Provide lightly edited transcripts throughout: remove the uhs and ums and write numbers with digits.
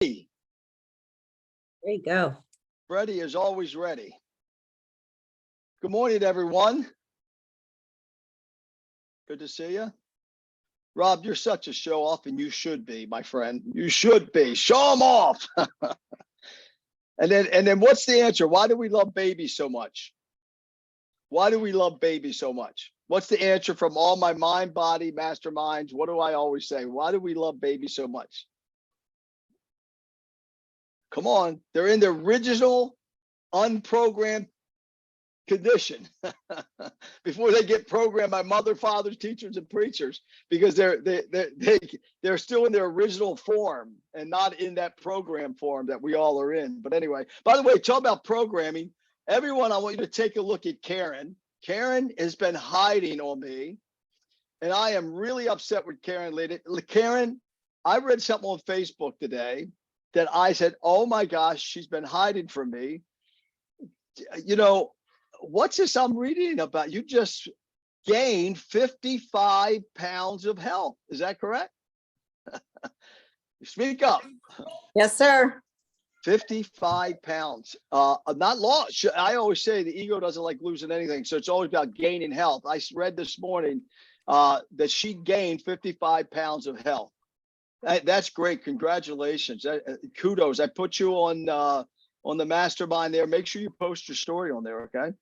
There you go. Freddie is always ready. Good morning, everyone. Good to see you. Rob, you're such a show off, and you should be, my friend. You should be. Show them off. And then what's the answer? Why do we love babies so much? Why do we love babies so much? What's the answer from all my mind, body, masterminds? What do I always say? Why do we love babies so much? Come on. They're in the original unprogrammed condition before they get programmed by mother, fathers, teachers, and preachers, because they're still in their original form and not in that program form that we all are in. But anyway, by the way, talk about programming. Everyone, I want you to take a look at Karen. Karen has been hiding on me, and I am really upset with Karen lately. Karen, I read something on Facebook today that I said, oh my gosh, she's been hiding from me. You know, what's this I'm reading about? You just gained 55 pounds of health. Is that correct? Speak up. Yes, sir. 55 pounds. Not lost. I always say the ego doesn't like losing anything. So it's always about gaining health. I read this morning that she gained 55 pounds of health. That's great. Congratulations. Kudos. I put you on the mastermind there. Make sure you post your story on there. Okay.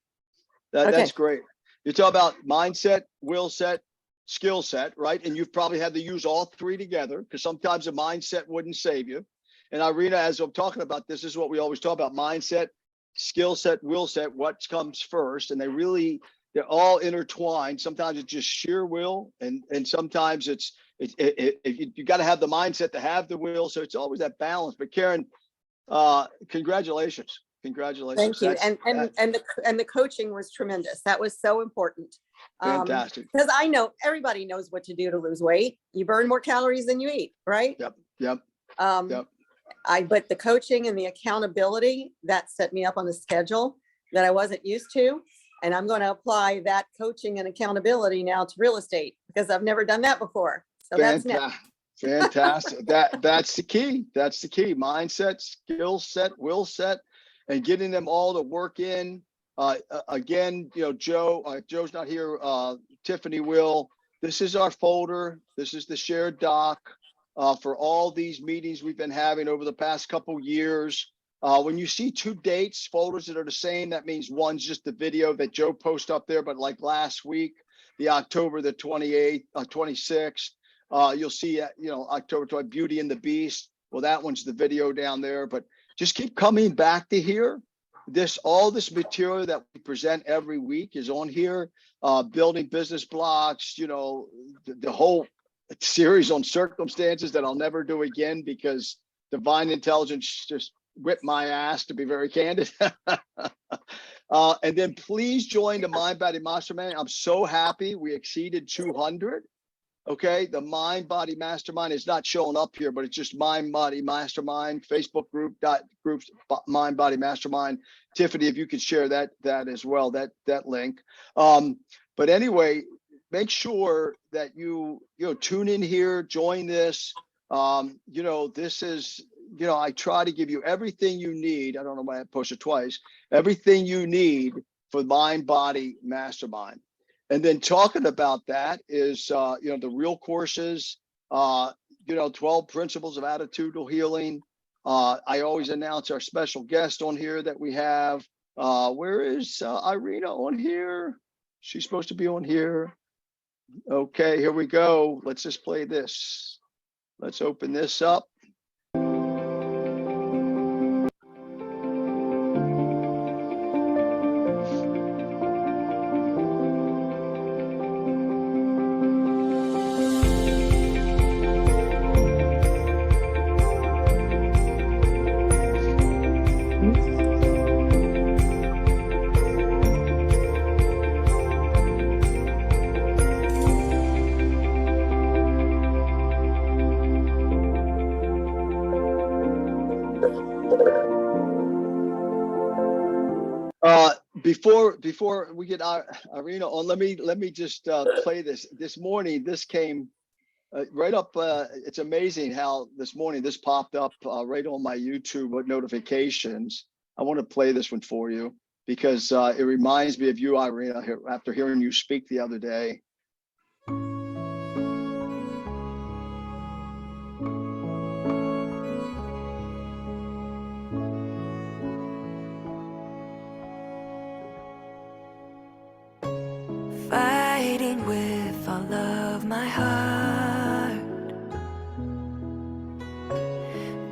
That's great. You talk about mindset, will set, skill set, right? And you've probably had to use all three together, because sometimes a mindset wouldn't save you. And Irina, as I'm talking about this is what we always talk about: mindset, skill set, will set, what comes first. And they're all intertwined. Sometimes it's just sheer will. And sometimes you got to have the mindset to have the will. So it's always that balance. But Karen, congratulations. Congratulations. Thank you. And the coaching was tremendous. That was so important. Fantastic. Because I know everybody knows what to do to lose weight. You burn more calories than you eat, right? Yep. But the coaching and the accountability, that set me up on a schedule that I wasn't used to. And I'm going to apply that coaching and accountability now to real estate, because I've never done that before. So that's next. Fantastic. That's the key. That's the key. Mindset, skill set, will set, and getting them all to work in. Again, Joe's not here. Tiffany will. This is our folder. This is the shared doc for all these meetings we've been having over the past couple years. When you see two dates, folders that are the same, that means one's just the video that Joe posted up there. But like last week, the October the 28th, 26th, you'll see, October 20th, Beauty and the Beast. Well, that one's the video down there. But just keep coming back to here. All this material that we present every week is on here. Building business blocks, the whole series on circumstances that I'll never do again, because divine intelligence just whipped my ass, to be very candid. And then please join the Mind Body Mastermind. I'm so happy we exceeded 200. Okay, the Mind Body Mastermind is not showing up here, but it's just Mind Body Mastermind, Facebook groups Mind Body Mastermind. Tiffany, if you could share that as well, that link. But anyway, make sure that you tune in here, join this. This is, I try to give you everything you need. I don't know why I pushed it twice. Everything you need for Mind Body Mastermind. And then talking about that is, the real courses, 12 principles of attitudinal healing. I always announce our special guest on here that we have. Where is Irina on here? She's supposed to be on here. Okay, here we go. Let's just play this. Let's open this up. Before we get Irina on, let me just play this. This morning, this came Right up, it's amazing how this morning this popped up right on my YouTube with notifications. I want to play this one for you because it reminds me of you, Irina, after hearing you speak the other day. Fighting with all of my heart,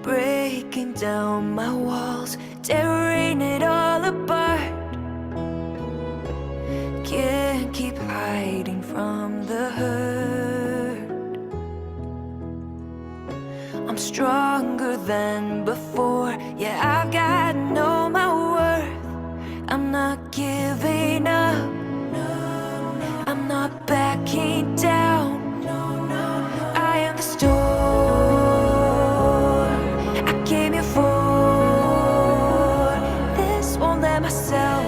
breaking down my walls, tearing it all apart. Can't keep hiding from the hurt. I'm stronger than before. Yeah, I've got to know my worth. I'm not giving up. I'm not backing down. I am the storm I came here for. This won't let myself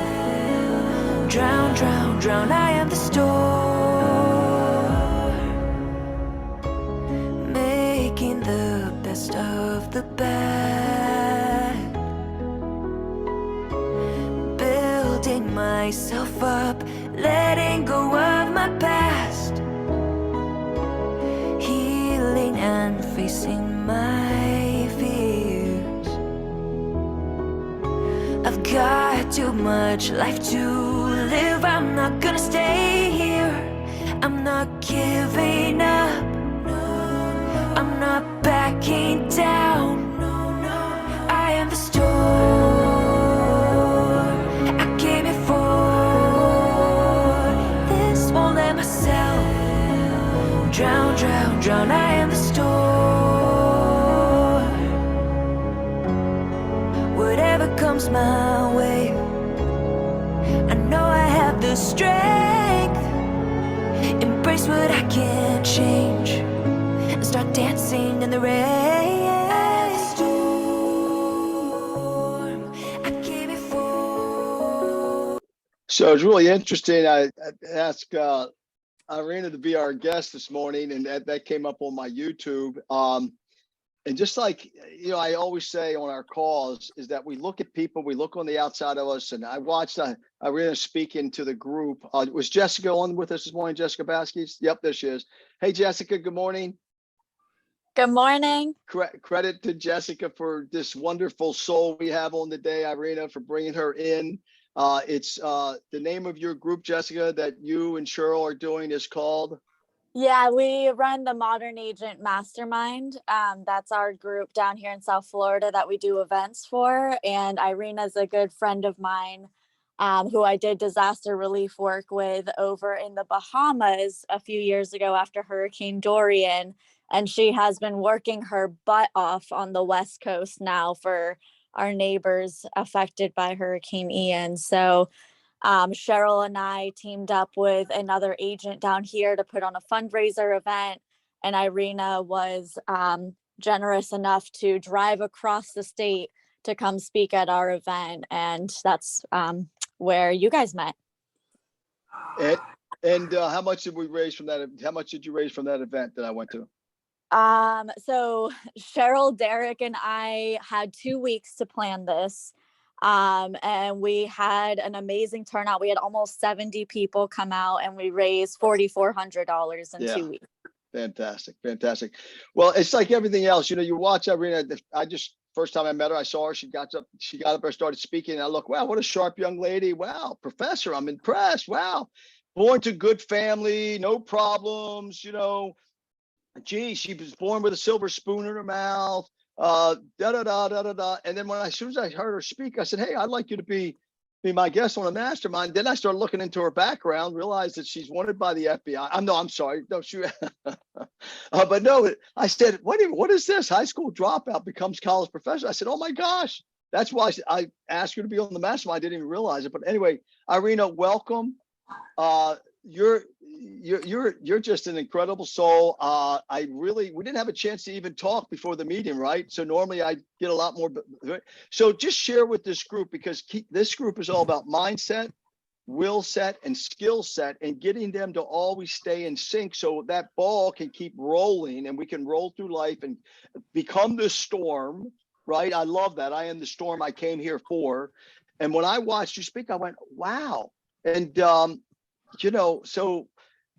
drown, drown, drown. I am the storm, making the best of the bad, building myself up, letting go of my past, healing and facing my fears. I've got too much life to live. I'm not gonna stay here. I'm not giving up. I'm not backing down. I am the storm I came here for. This won't let myself drown, drown, drown. I am the storm. Whatever comes my way, I know I have the strength. Embrace what I can't change and start dancing in the rain. So it's really interesting. I asked Irina to be our guest this morning, and that came up on my YouTube. And just like, I always say on our calls is that we look at people, we look on the outside of us. And I watched Irina speaking to the group. Was Jessica on with us this morning, Jessica Baskis? Yep, there she is. Hey, Jessica, good morning. Good morning. Credit to Jessica for this wonderful soul we have on the day, Irina, for bringing her in. It's the name of your group, Jessica, that you and Cheryl are doing is called? Yeah, we run the Modern Agent Mastermind. That's our group down here in South Florida that we do events for. And Irina's a good friend of mine who I did disaster relief work with over in the Bahamas a few years ago after Hurricane Dorian. And she has been working her butt off on the West Coast now for our neighbors affected by Hurricane Ian. So Cheryl and I teamed up with another agent down here to put on a fundraiser event. And Irina was generous enough to drive across the state to come speak at our event. And that's where you guys met. And how much did we raise from that? How much did you raise from that event that I went to? So Cheryl, Derek, and I had 2 weeks to plan this. And we had an amazing turnout. We had almost 70 people come out and we raised $4,400 in 2 weeks. Fantastic. Fantastic. Well, it's like everything else, you watch Irina. First time I met her, I saw her, she got up and started speaking. And I look, wow, what a sharp young lady. Wow. Professor, I'm impressed. Wow. Born to good family, no problems, Gee, she was born with a silver spoon in her mouth. And then as soon as I heard her speak, I said, hey, I'd like you to be my guest on a mastermind. Then I started looking into her background, realized that she's wanted by the FBI. I'm sorry. No, but no, I said, what is this? High school dropout becomes college professor. I said, oh my gosh, that's why I asked you to be on the mastermind. I didn't even realize it. But anyway, Irina, welcome. You're just an incredible soul. We didn't have a chance to even talk before the meeting, right? So normally I get a lot more. So just share with this group, because this group is all about mindset, will set and skill set, and getting them to always stay in sync so that ball can keep rolling and we can roll through life and become the storm, right? I love that. I am the storm I came here for. And when I watched you speak, I went, wow. And, you know, so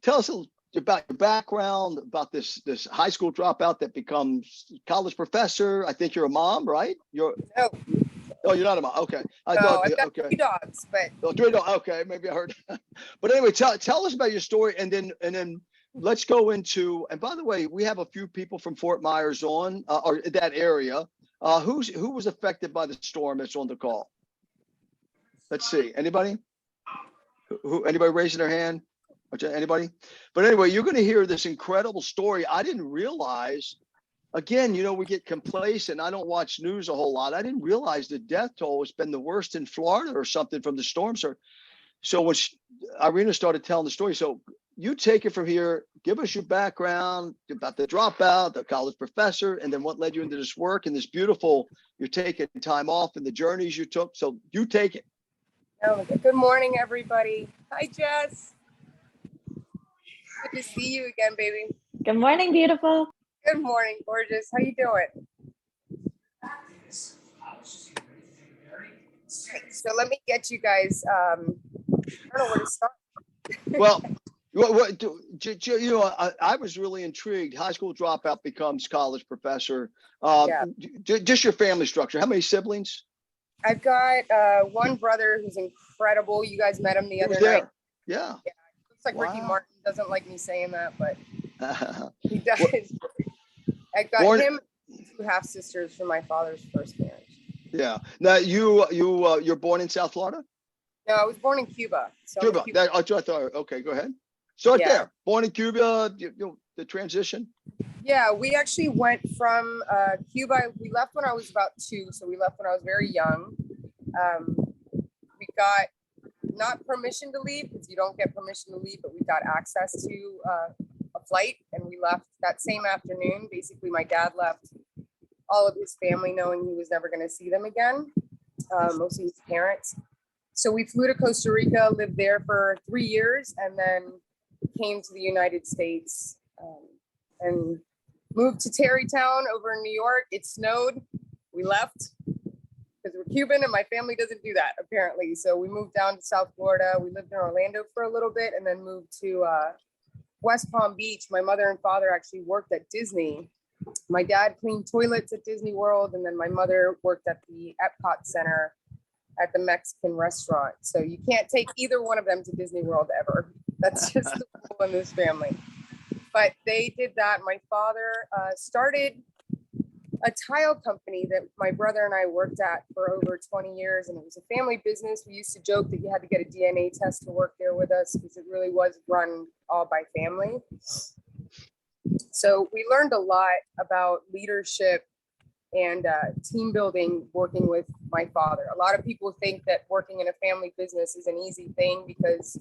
tell us about your background, about this high school dropout that becomes college professor. I think you're a mom, right? No, Oh, you're not a mom. Okay. I no, thought, I've got okay. 2 dogs, but Oh, three dogs. Okay, maybe I heard. But anyway, tell us about your story, and then let's go into. And by the way, we have a few people from Fort Myers on or that area. Who was affected by the storm that's on the call? Let's see. Anybody? Anybody raising their hand? Anybody? But anyway, you're going to hear this incredible story. I didn't realize. Again, you know, we get complacent. I don't watch news a whole lot. I didn't realize the death toll has been the worst in Florida or something from the storm. So when Irina started telling the story, so you take it from here, give us your background about the dropout, the college professor, and then what led you into this work and this beautiful, you're taking time off and the journeys you took. So you take it. oh, good morning, everybody. Hi, Jess. Good to see you again, baby. Good morning, beautiful. Good morning, gorgeous. How you doing? So let me get you guys. I don't know where to start. Well, you know, I was really intrigued. High school dropout becomes college professor. Yeah. Just your family structure. How many siblings? I've got one brother who's incredible. You guys met him the Who's other night. there? Yeah. Looks like Ricky Wow. Martin. Doesn't like me saying that, but he does. I got Born- him and 2 half sisters from my father's first marriage. Yeah. Now you're born in South Florida? No, I was born in Cuba. So I'm a Cuba. Cuban. I thought. Okay, go ahead. Start Yeah. there. Born in Cuba. The transition. Yeah, we actually went from Cuba. We left when I was about 2, so we left when I was very young. We got not permission to leave because you don't get permission to leave, but we got access to a flight, and we left that same afternoon. Basically, my dad left all of his family knowing he was never going to see them again, mostly his parents. So we flew to Costa Rica, lived there for 3 years, and then came to the United States and moved to Tarrytown over in New York. It snowed. We left because we're Cuban and my family doesn't do that apparently. So we moved down to South Florida. We lived in Orlando for a little bit and then moved to West Palm Beach. My mother and father actually worked at Disney. My dad cleaned toilets at Disney World, and then my mother worked at the Epcot Center at the Mexican restaurant. So you can't take either one of them to Disney World ever. That's just the rule in this family. But they did that. My father started a tile company that my brother and I worked at for over 20 years. And it was a family business. We used to joke that you had to get a DNA test to work there with us because it really was run all by family. So we learned a lot about leadership and team building working with my father. A lot of people think that working in a family business is an easy thing because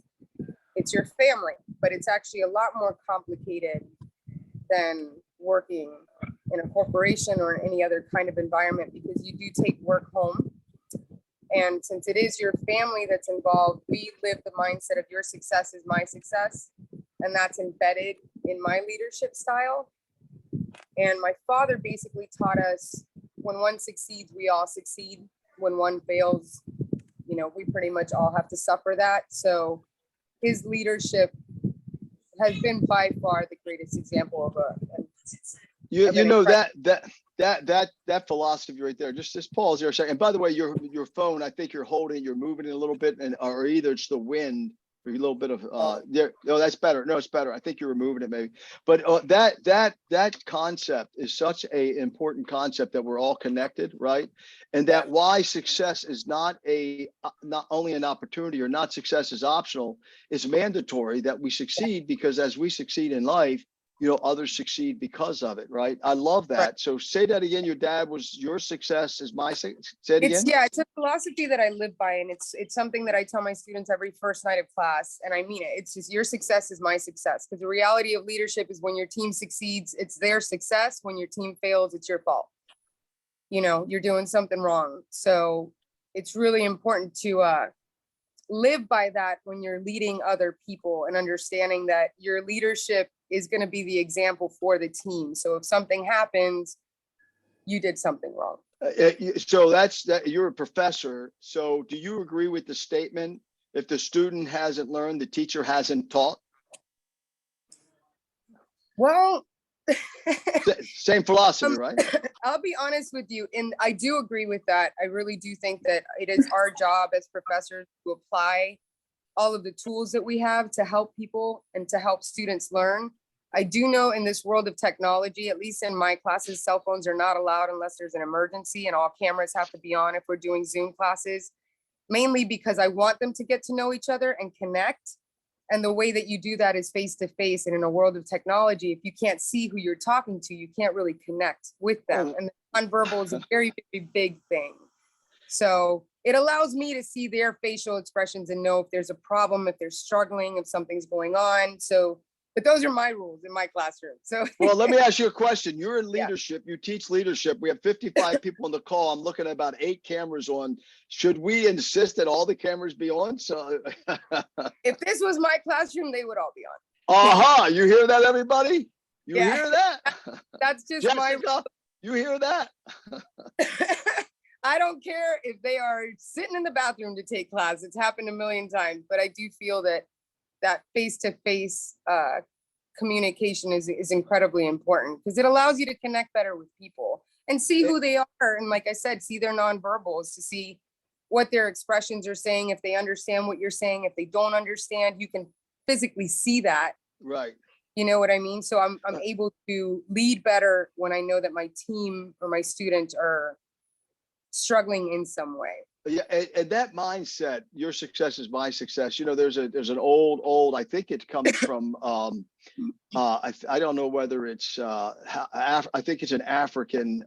it's your family, but it's actually a lot more complicated than working in a corporation or in any other kind of environment because you do take work home. And since it is your family that's involved, we live the mindset of your success is my success. And that's embedded in my leadership style. And my father basically taught us when one succeeds, we all succeed. When one fails, you know, we pretty much all have to suffer that. So his leadership has been by far the greatest example of You know that philosophy right there. Just pause there a second. And by the way, your phone, I think you're holding, you're moving it a little bit, and or either it's the wind. A little bit of there. No, that's better. No, it's better. I think you're removing it maybe. But that concept is such a important concept that we're all connected, right? And that why success is not only an opportunity or not success is optional. It's mandatory that we succeed because as we succeed in life, you know, others succeed because of it, right? I love that. Right. So say that again. Your dad was your success is my success. Say it again. Yeah, it's a philosophy that I live by, and it's something that I tell my students every first night of class, and I mean it. It's just your success is my success, because the reality of leadership is when your team succeeds, it's their success. When your team fails, it's your fault. You know, you're doing something wrong. So it's really important to live by that when you're leading other people and understanding that your leadership is going to be the example for the team. So if something happens, you did something wrong. So that's that. You're a professor. So do you agree with the statement? If the student hasn't learned, the teacher hasn't taught. Well, Same philosophy, right? I'll be honest with you, and I do agree with that. I really do think that it is our job as professors to apply all of the tools that we have to help people and to help students learn. I do know in this world of technology, at least in my classes, cell phones are not allowed unless there's an emergency, and all cameras have to be on if we're doing Zoom classes, mainly because I want them to get to know each other and connect. And the way that you do that is face to face. And in a world of technology, if you can't see who you're talking to, you can't really connect with them. And the nonverbal is a very, very big thing. So it allows me to see their facial expressions and know if there's a problem, if they're struggling, if something's going on. So, but those are my rules in my classroom. So, Well, let me ask you a question. You're in Yeah. leadership. You teach leadership. We have 55 people on the call. I'm looking at about 8 cameras on. Should we insist that all the cameras be on? So, if this was my classroom, they would all be on. you hear that, everybody? You Yeah. hear that? That's just my. Jessica, you hear that? I don't care if they are sitting in the bathroom to take class. It's happened a million times, but I do feel that face-to-face communication is incredibly important because it allows you to connect better with people and see who they are. And like I said, see their nonverbals, to see what their expressions are saying, if they understand what you're saying, if they don't understand, you can physically see that. Right. You know what I mean? So I'm able to lead better when I know that my team or my students are struggling in some way. Yeah, and that mindset, your success is my success. You know, there's an old, I think it comes from, I don't know whether it's, I think it's an African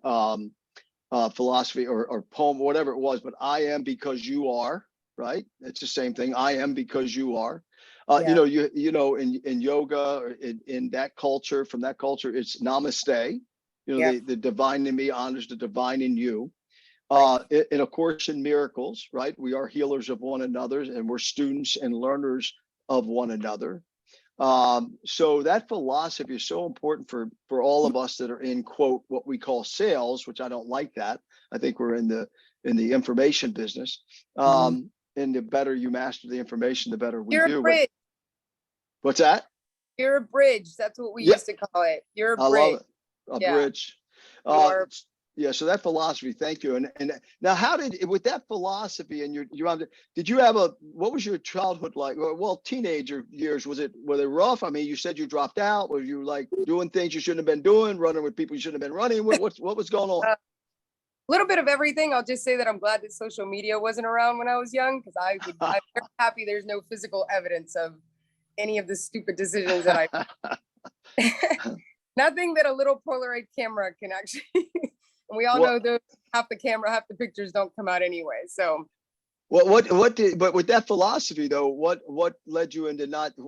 philosophy or poem, whatever it was, but I am because you are, right? It's the same thing. I am because you are. Yeah. You know, in yoga, or in that culture, from that culture, it's namaste. You know, the divine in me honors the divine in you. And of course, in miracles, right? We are healers of one another, and we're students and learners of one another. So that philosophy is so important for all of us that are in, quote, what we call sales, which I don't like that. I think we're in the information business. And the better you master the information, the better we You're do. a bridge. What's that? You're a bridge. That's what we used to call it. You're a bridge. I love it. A bridge. Yeah, so that philosophy, thank you. And now, how with that philosophy and did you have what was your childhood like? Well, teenager years, were they rough? I mean, you said you dropped out. Were you like doing things you shouldn't have been doing, running with people you shouldn't have been running with? What was going on? A little bit of everything. I'll just say that I'm glad that social media wasn't around when I was young, because I'm very happy there's no physical evidence of any of the stupid decisions that I nothing that a little Polaroid camera can actually and we all know that half the pictures don't come out anyway. So but with that philosophy though, what led you into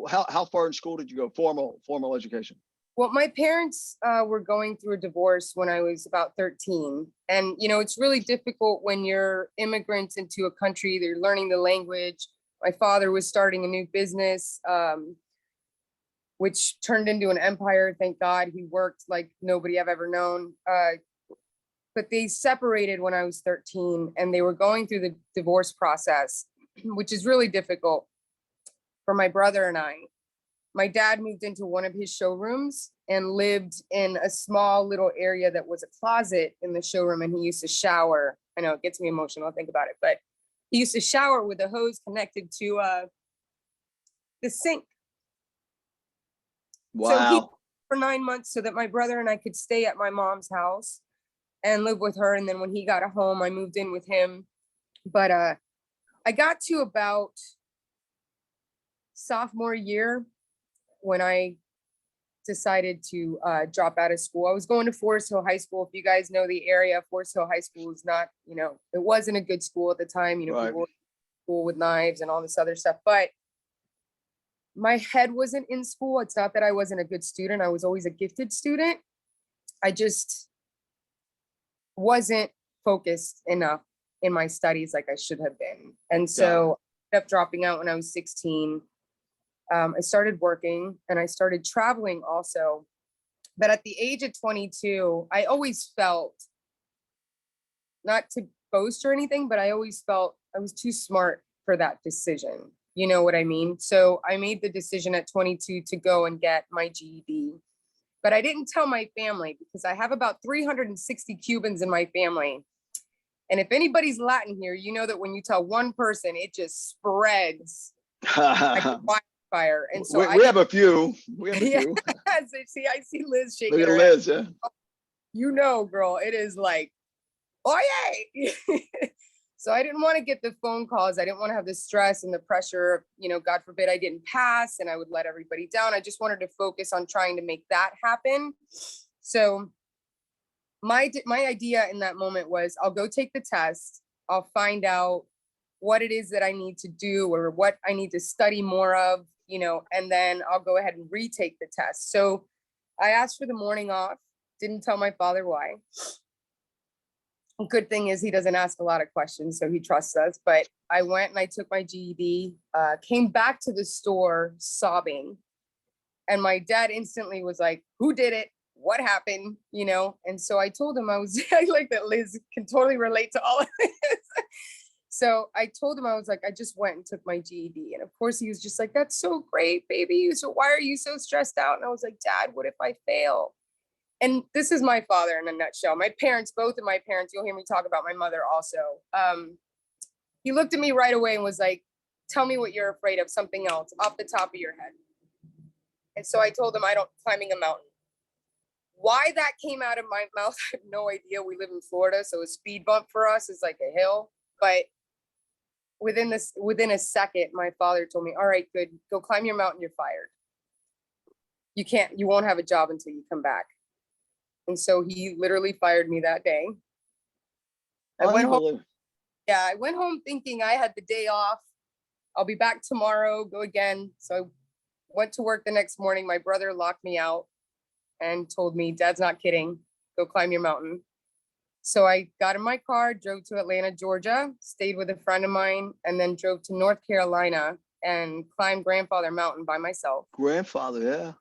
how far in school did you go? Formal education? Well, my parents were going through a divorce when I was about 13. And, you know, it's really difficult when you're immigrants into a country, they're learning the language. My father was starting a new business, which turned into an empire. Thank God. He worked like nobody I've ever known. But they separated when I was 13, and they were going through the divorce process, which is really difficult for my brother and I. My dad moved into one of his showrooms and lived in a small little area that was a closet in the showroom, and he used to shower. I know it gets me emotional to think about it, but he used to shower with a hose connected to the sink. Wow. So he for 9 months so that my brother and I could stay at my mom's house and live with her. And then when he got a home, I moved in with him. But I got to about sophomore year when I decided to drop out of school. I was going to Forest Hill High School. If you guys know the area, Forest Hill High School is not, you know, it wasn't a good school at the time. You know, people were in school with knives and all this other stuff. But my head wasn't in school. It's not that I wasn't a good student. I was always a gifted student. I just wasn't focused enough in my studies like I should have been. And so ended up dropping out when I was 16. I started working and I started traveling also. But at the age of 22, I always felt, not to boast or anything, but I always felt I was too smart for that decision. You know what I mean? So I made the decision at 22 to go and get my GED. But I didn't tell my family because I have about 360 Cubans in my family. And if anybody's Latin here, you know that when you tell one person, it just spreads like wildfire. And so we have a few. We have a yeah, few. see, I see Liz shaking Look at her head. Liz. Yeah. You know, girl, it is like, oh yay. So I didn't want to get the phone calls. I didn't want to have the stress and the pressure of, you know, God forbid I didn't pass and I would let everybody down. I just wanted to focus on trying to make that happen. So my idea in that moment was I'll go take the test. I'll find out what it is that I need to do or what I need to study more of, you know, and then I'll go ahead and retake the test. So I asked for the morning off, didn't tell my father why. Good thing is he doesn't ask a lot of questions, so he trusts us. But I went and I took my GED, came back to the store sobbing. And my dad instantly was like, who did it? What happened? You know? And so I told him I like that Liz can totally relate to all of this. So I told him, I was like, I just went and took my GED. And of course he was just like, that's so great, baby. So why are you so stressed out? And I was like, Dad, what if I fail? And this is my father in a nutshell. My parents, both of my parents, you'll hear me talk about my mother also. He looked at me right away and was like, tell me what you're afraid of, something else off the top of your head. And so I told him I don't climbing a mountain. Why that came out of my mouth, I have no idea. We live in Florida, so a speed bump for us is like a hill. But within a second, my father told me, all right, good, go climb your mountain, you're fired. You won't have a job until you come back. And so he literally fired me that day. I went home. Yeah, I went home thinking I had the day off. I'll be back tomorrow, go again. So I went to work the next morning. My brother locked me out and told me, Dad's not kidding, go climb your mountain. So I got in my car, drove to Atlanta, Georgia, stayed with a friend of mine, and then drove to North Carolina and climbed Grandfather Mountain by myself. Grandfather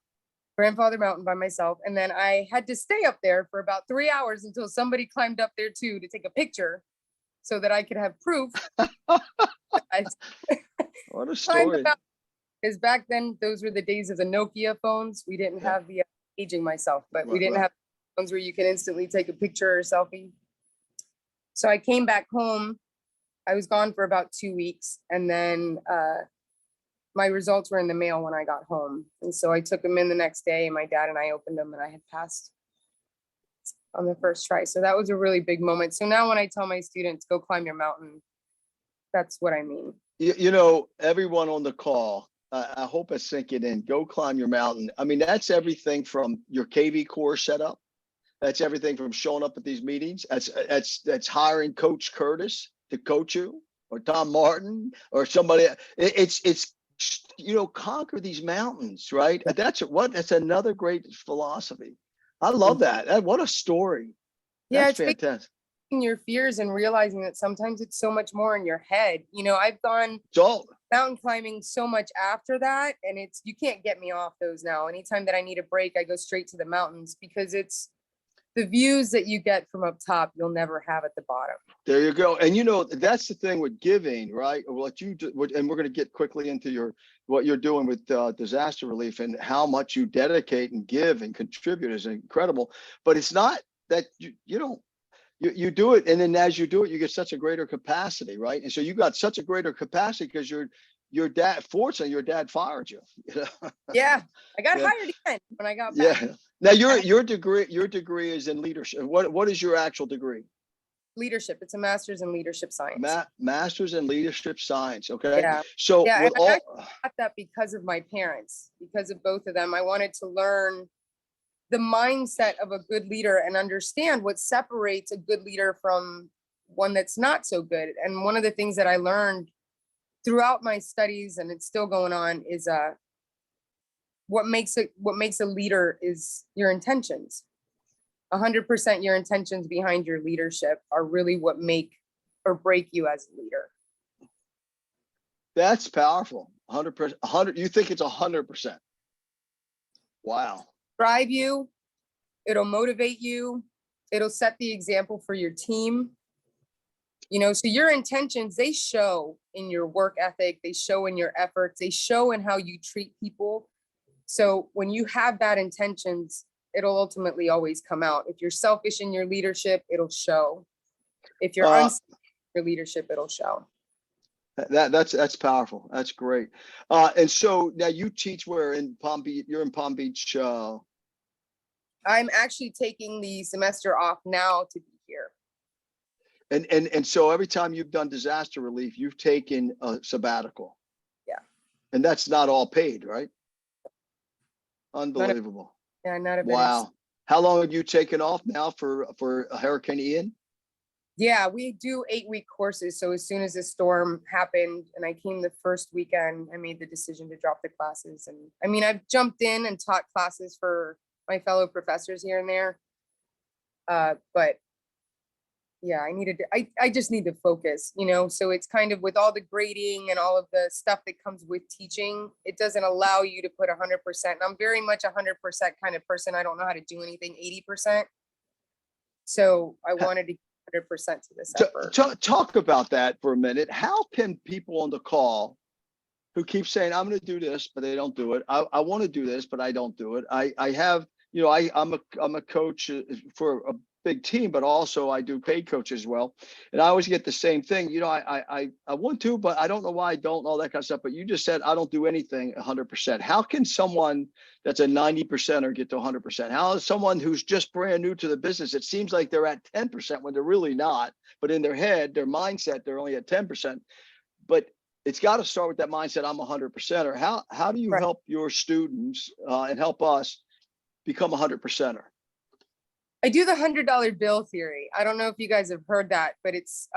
Mountain by myself. And then I had to stay up there for about 3 hours until somebody climbed up there too to take a picture so that I could have proof. What a story. Because back then, those were the days of the Nokia phones. We didn't have the aging myself, but we didn't have phones where you can instantly take a picture or a selfie. So I came back home. I was gone for about 2 weeks. And then my results were in the mail when I got home. And so I took them in the next day and my dad and I opened them and I had passed on the first try. So that was a really big moment. So now when I tell my students, go climb your mountain, that's what I mean. You know, everyone on the call, I hope it's sinking in. Go climb your mountain. I mean, that's everything from your KV core setup. That's everything from showing up at these meetings. That's hiring Coach Curtis to coach you, or Tom Martin, or somebody. It's you know, conquer these mountains, right? That's another great philosophy. I love that. What a story. That's fantastic. Your fears and realizing that sometimes it's so much more in your head. You know, I've gone mountain climbing so much after that, and you can't get me off those now. Anytime that I need a break, I go straight to the mountains because it's the views that you get from up top, you'll never have at the bottom. There you go. And you know, that's the thing with giving, right? What you do, and we're going to get quickly into what you're doing with disaster relief and how much you dedicate and give and contribute is incredible. But it's not that you do it, and then as you do it, you get such a greater capacity, right? And so you got such a greater capacity because your dad, fortunately, your dad fired you. Yeah, I got hired again when I got back. Yeah. Now your degree is in leadership. What is your actual degree? Leadership. It's a master's in leadership science. Master's in leadership science. Okay. Yeah. So yeah, and I got that because of my parents, because of both of them. I wanted to learn the mindset of a good leader and understand what separates a good leader from one that's not so good. And one of the things that I learned throughout my studies, and it's still going on, is what makes a leader is your intentions. 100% your intentions behind your leadership are really what make or break you as a leader. That's powerful. 100%. 100. You think it's 100%? Wow. Drive you. It'll motivate you. It'll set the example for your team. You know, so your intentions, they show in your work ethic, they show in your efforts, they show in how you treat people. So when you have bad intentions, it'll ultimately always come out. If you're selfish in your leadership, it'll show. If you're unselfish in your leadership, it'll show. That's powerful. That's great. And so now you teach where in Palm Beach? You're in Palm Beach. I'm actually taking the semester off now to be here. And so every time you've done disaster relief, you've taken a sabbatical. Yeah. And that's not all paid, right? Unbelievable. Not a bit. Wow. How long have you taken off now for Hurricane Ian? Yeah, we do 8-week courses. So as soon as the storm happened and I came the first weekend, I made the decision to drop the classes. And I mean, I've jumped in and taught classes for my fellow professors here and there. But yeah, I just need to focus, you know, so it's kind of with all the grading and all of the stuff that comes with teaching, it doesn't allow you to put 100%. And I'm very much 100% kind of person. I don't know how to do anything 80%. So I wanted to 100% to this effort. Talk about that for a minute. How can people on the call who keep saying, I'm going to do this, but they don't do it. I want to do this, but I don't do it. I have, you know, I'm a coach for a big team, but also I do paid coach as well. And I always get the same thing. You know, I want to, but I don't know why I don't, all that kind of stuff. But you just said, I don't do anything 100%. How can someone that's a 90%er get to 100%? How is someone who's just brand new to the business? It seems like they're at 10% when they're really not, but in their head, their mindset, they're only at 10%. But it's got to start with that mindset. I'm 100%er. How do you help your students and help us become 100%er? I do the $100 bill theory. I don't know if you guys have heard that, but it's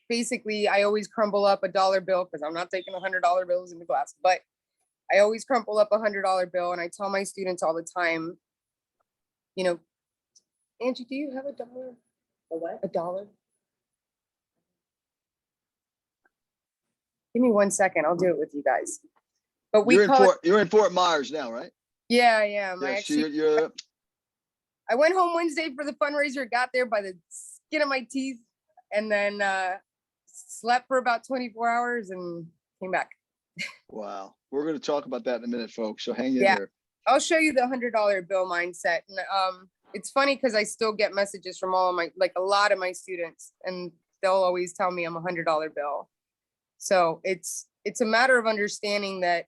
basically I always crumble up a dollar bill because I'm not taking $100 bills into class, but I always crumple up a $100 bill and I tell my students all the time, you know, Angie, do you have a dollar? A what? A dollar? Give me 1 second. I'll do it with you guys. But you're in Fort Myers now, right? Yeah, I am. Yeah, I actually, I went home Wednesday for the fundraiser, got there by the skin of my teeth, and then slept for about 24 hours and came back. Wow. We're going to talk about that in a minute, folks. So hang in there. I'll show you the $100 bill mindset. And it's funny because I still get messages from all of my, like a lot of my students, and they'll always tell me I'm a $100 bill. So it's a matter of understanding that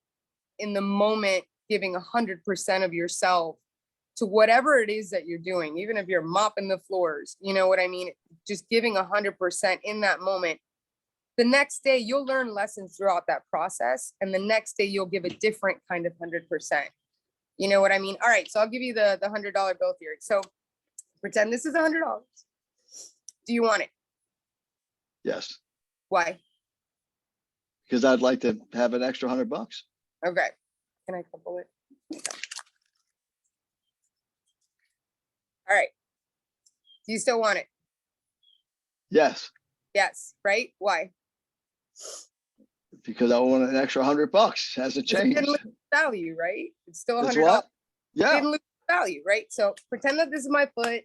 in the moment, giving 100% of yourself to whatever it is that you're doing, even if you're mopping the floors, you know what I mean? Just giving 100% in that moment. The next day you'll learn lessons throughout that process. And the next day you'll give a different kind of 100%. You know what I mean? All right, so I'll give you the $100 bill theory. So pretend this is $100. Do you want it? Yes. Why? Because I'd like to have an extra $100. Okay. Can I couple it? Okay. All right. Do you still want it? Yes. Yes, right? Why? Because I want an extra $100. Hasn't changed. It didn't lose value, right? It's still It's $100. what? It Yeah. didn't lose value, right? So pretend that this is my foot.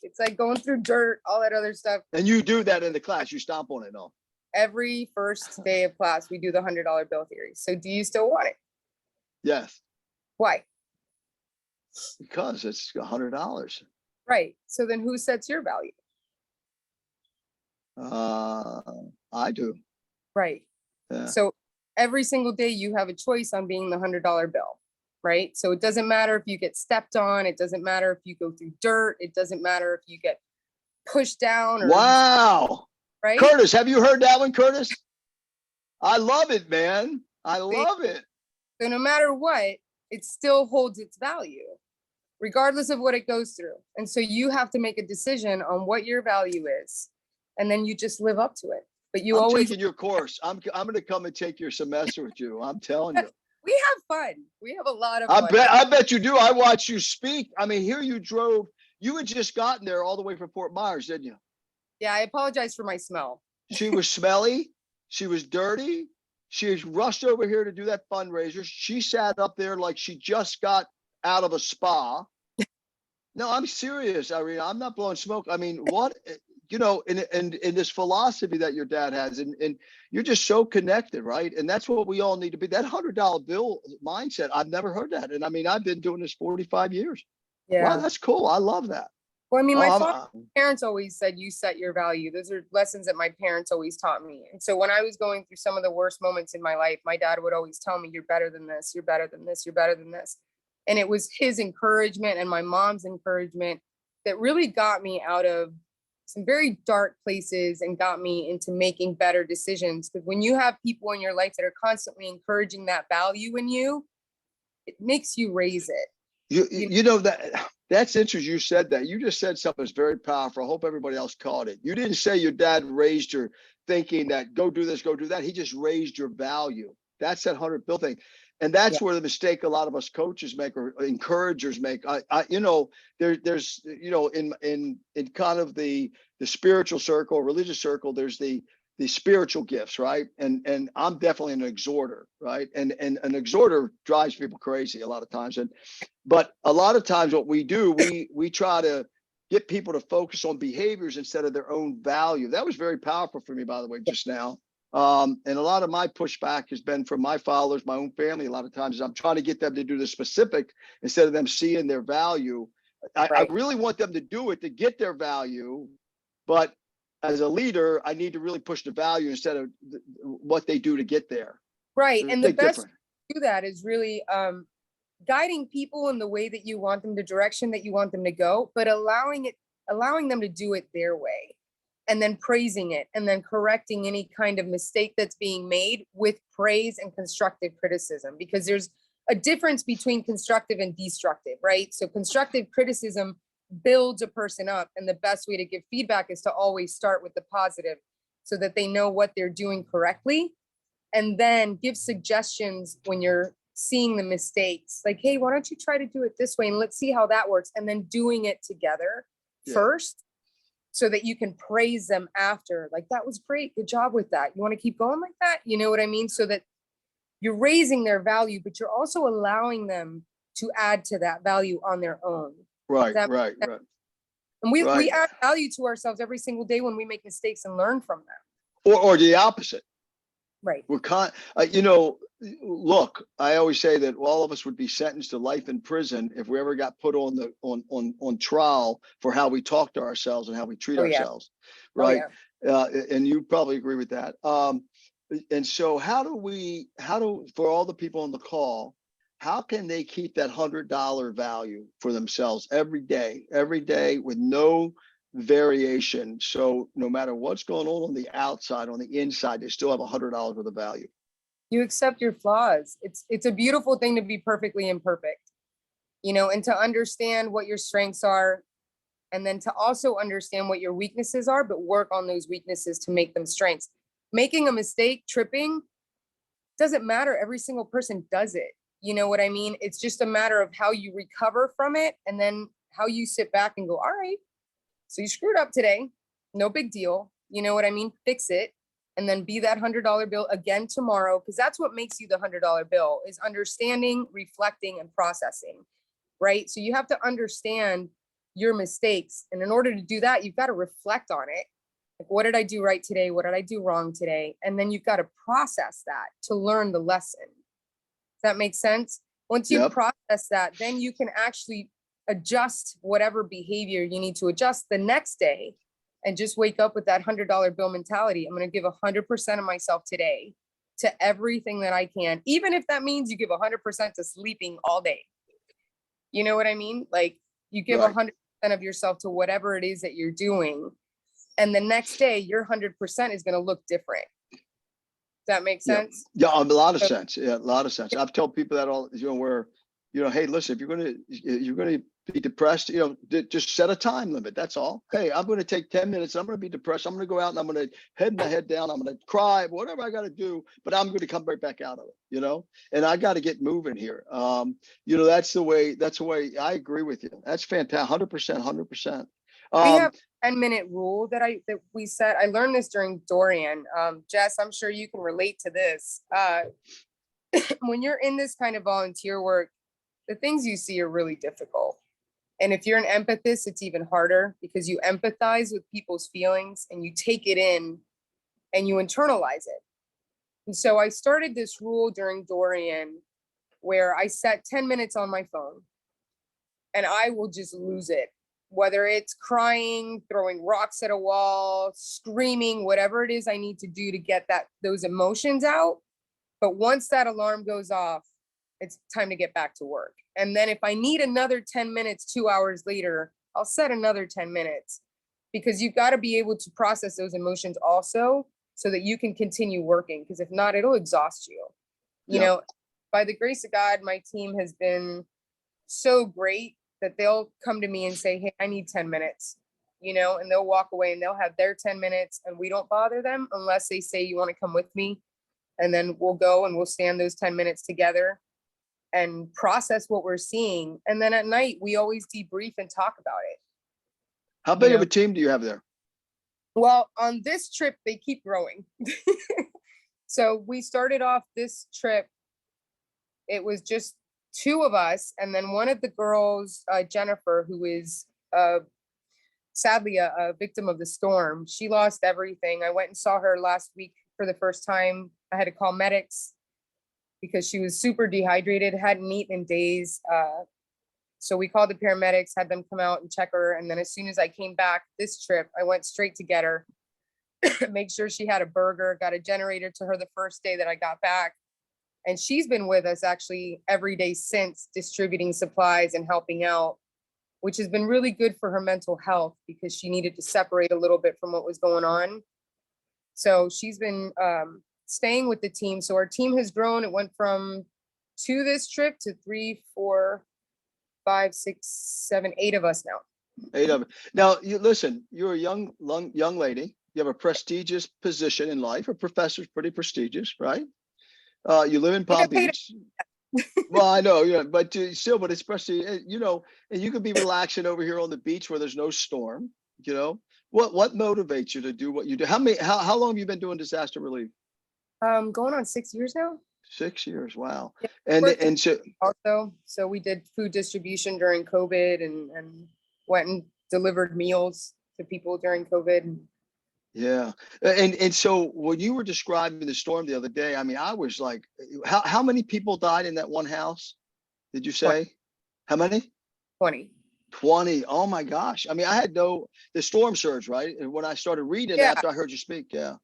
It's like going through dirt, all that other stuff. And you do that in the class. You stomp on it, no? Every first day of class, we do the $100 bill theory. So do you still want it? Yes. Why? Because it's $100. Right. So then who sets your value? I do. Right. Yeah. So every single day you have a choice on being the $100 bill, right? So it doesn't matter if you get stepped on. It doesn't matter if you go through dirt. It doesn't matter if you get pushed down. Or, wow. Right. Curtis, have you heard that one, Curtis? I love it, man. I love it. So no matter what, it still holds its value, regardless of what it goes through. And so you have to make a decision on what your value is, and then you just live up to it. But you always taking your course. I'm going to come and take your semester with you. I'm telling you. We have fun. We have a lot of fun. I bet you do. I watched you speak. I mean, here you drove. You had just gotten there all the way from Fort Myers, didn't you? Yeah, I apologize for my smell. She was smelly. She was dirty. She was rushed over here to do that fundraiser. She sat up there like she just got out of a spa. No, I'm serious, Irina. I'm not blowing smoke. I mean, what, you know, in this philosophy that your dad has, and you're just so connected, right? And that's what we all need to be. That $100 bill mindset, I've never heard that. And I mean, I've been doing this 45 years. Wow, Yeah. that's cool. I love that. Well, I mean, my Um, parents always said, you set your value. Those are lessons that my parents always taught me. And so when I was going through some of the worst moments in my life, my dad would always tell me, you're better than this, you're better than this, you're better than this. And it was his encouragement and my mom's encouragement that really got me out of some very dark places and got me into making better decisions. Because when you have people in your life that are constantly encouraging that value in you, it makes you raise it. you know, that's interesting. You said that. You just said something that's very powerful. I hope everybody else caught it. You didn't say your dad raised your thinking that go do this, go do that. He just raised your value. That's that 100 bill thing. And that's where the mistake a lot of us coaches make or encouragers make. You know, there's, you know, in kind of the spiritual circle, religious circle, there's the spiritual gifts, right? And I'm definitely an exhorter, right? And an exhorter drives people crazy a lot of times. But a lot of times what we do, we try to get people to focus on behaviors instead of their own value. That was very powerful for me, by the way, just now. And a lot of my pushback has been from my followers, my own family. A lot of times I'm trying to get them to do the specific instead of them seeing their value. I really want them to do it to get their value, but as a leader, I need to really push the value instead of what they do to get there. Right. There's a And the big best difference. way to do that is really guiding people in the way that you want them, the direction that you want them to go, but allowing them to do it their way, and then praising it, and then correcting any kind of mistake that's being made with praise and constructive criticism, because there's a difference between constructive and destructive, right? So constructive criticism builds a person up, and the best way to give feedback is to always start with the positive so that they know what they're doing correctly, and then give suggestions when you're seeing the mistakes, like, hey, why don't you try to do it this way and let's see how that works, and then doing it together first so that you can praise them after, like, that was great, good job with that, you want to keep going like that, you know what I mean? So that you're raising their value, but you're also allowing them to add to that value on their own. Right. And we add value to ourselves every single day when we make mistakes and learn from them. Or the opposite. Right. We're you know, look, I always say that all of us would be sentenced to life in prison if we ever got put on trial for how we talk to ourselves and how we treat ourselves. Right. And you probably agree with that. And so how do for all the people on the call, how can they keep that $100 value for themselves every day with no variation? So no matter what's going on the outside, on the inside, they still have $100 worth of value. You accept your flaws. It's a beautiful thing to be perfectly imperfect, you know, and to understand what your strengths are, and then to also understand what your weaknesses are, but work on those weaknesses to make them strengths. Making a mistake, tripping, doesn't matter. Every single person does it. You know what I mean? It's just a matter of how you recover from it, and then how you sit back and go, all right, so you screwed up today, no big deal. You know what I mean? Fix it, and then be that $100 bill again tomorrow, because that's what makes you the $100 bill, is understanding, reflecting, and processing, right? So you have to understand your mistakes, and in order to do that, you've got to reflect on it. Like, what did I do right today? What did I do wrong today? And then you've got to process that to learn the lesson. Does that make sense? Once you process that, then you can actually adjust whatever behavior you need to adjust the next day, and just wake up with that $100 bill mentality. I'm going to give 100% of myself today to everything that I can, even if that means you give 100% to sleeping all day. You know what I mean? Like, you give 100% of yourself to whatever it is that you're doing, and the next day your 100% is going to look different. Does that make sense? Yeah, a lot of sense. Yeah, a lot of sense. I've told people that all, you know, where, you know, hey, listen, if you're going to be depressed, you know, just set a time limit. That's all. Hey, I'm going to take 10 minutes. I'm going to be depressed. I'm going to go out and I'm going to head my head down. I'm going to cry, whatever I got to do, but I'm going to come right back out of it, you know, and I got to get moving here. You know, that's the way I agree with you. That's fantastic. 100%. We have 10-minute rule that we set. I learned this during Dorian. Jess, I'm sure you can relate to this. When you're in this kind of volunteer work, the things you see are really difficult. And if you're an empathist, it's even harder because you empathize with people's feelings and you take it in and you internalize it. And so I started this rule during Dorian where I set 10 minutes on my phone and I will just lose it. Whether it's crying, throwing rocks at a wall, screaming, whatever it is I need to do to get those emotions out. But once that alarm goes off, it's time to get back to work. And then if I need another 10 minutes, 2 hours later, I'll set another 10 minutes because you've got to be able to process those emotions also so that you can continue working. Because if not, it'll exhaust you. You know, by the grace of God, my team has been so great that they'll come to me and say, hey, I need 10 minutes, you know, and they'll walk away and they'll have their 10 minutes and we don't bother them unless they say, you want to come with me? And then we'll go and we'll stand those 10 minutes together and process what we're seeing. And then at night, we always debrief and talk about it. How big of a team do you have there? Well, on this trip, they keep growing. So we started off this trip. It was just 2 of us. And then one of the girls, Jennifer, who is sadly a victim of the storm, she lost everything. I went and saw her last week for the first time. I had to call medics because she was super dehydrated, hadn't eaten in days. So we called the paramedics, had them come out and check her. And then as soon as I came back this trip, I went straight to get her, make sure she had a burger, got a generator to her the first day that I got back. And she's been with us actually every day since, distributing supplies and helping out, which has been really good for her mental health because she needed to separate a little bit from what was going on. So she's been staying with the team. So our team has grown. It went from 2 this trip to 3, 4, 5, 6, 7, 8 of us now. 8 of it. Now, you listen, you're a young lady. You have a prestigious position in life. A professor's pretty prestigious, right? You live in Palm Beach. Well, I know, but still, but especially, and you could be relaxing over here on the beach where there's no storm, What motivates you to do what you do? How long have you been doing disaster relief? Going on 6 years now. 6 years, wow. Yeah, And so we did food distribution during COVID and went and delivered meals to people during COVID. Yeah. And so when you were describing the storm the other day, I mean, I was like, how many people died in that one house? Did you say? 20. How many? 20. 20. Oh my gosh. I mean, I had the storm surge, right? And when I started reading after I heard you speak, yeah.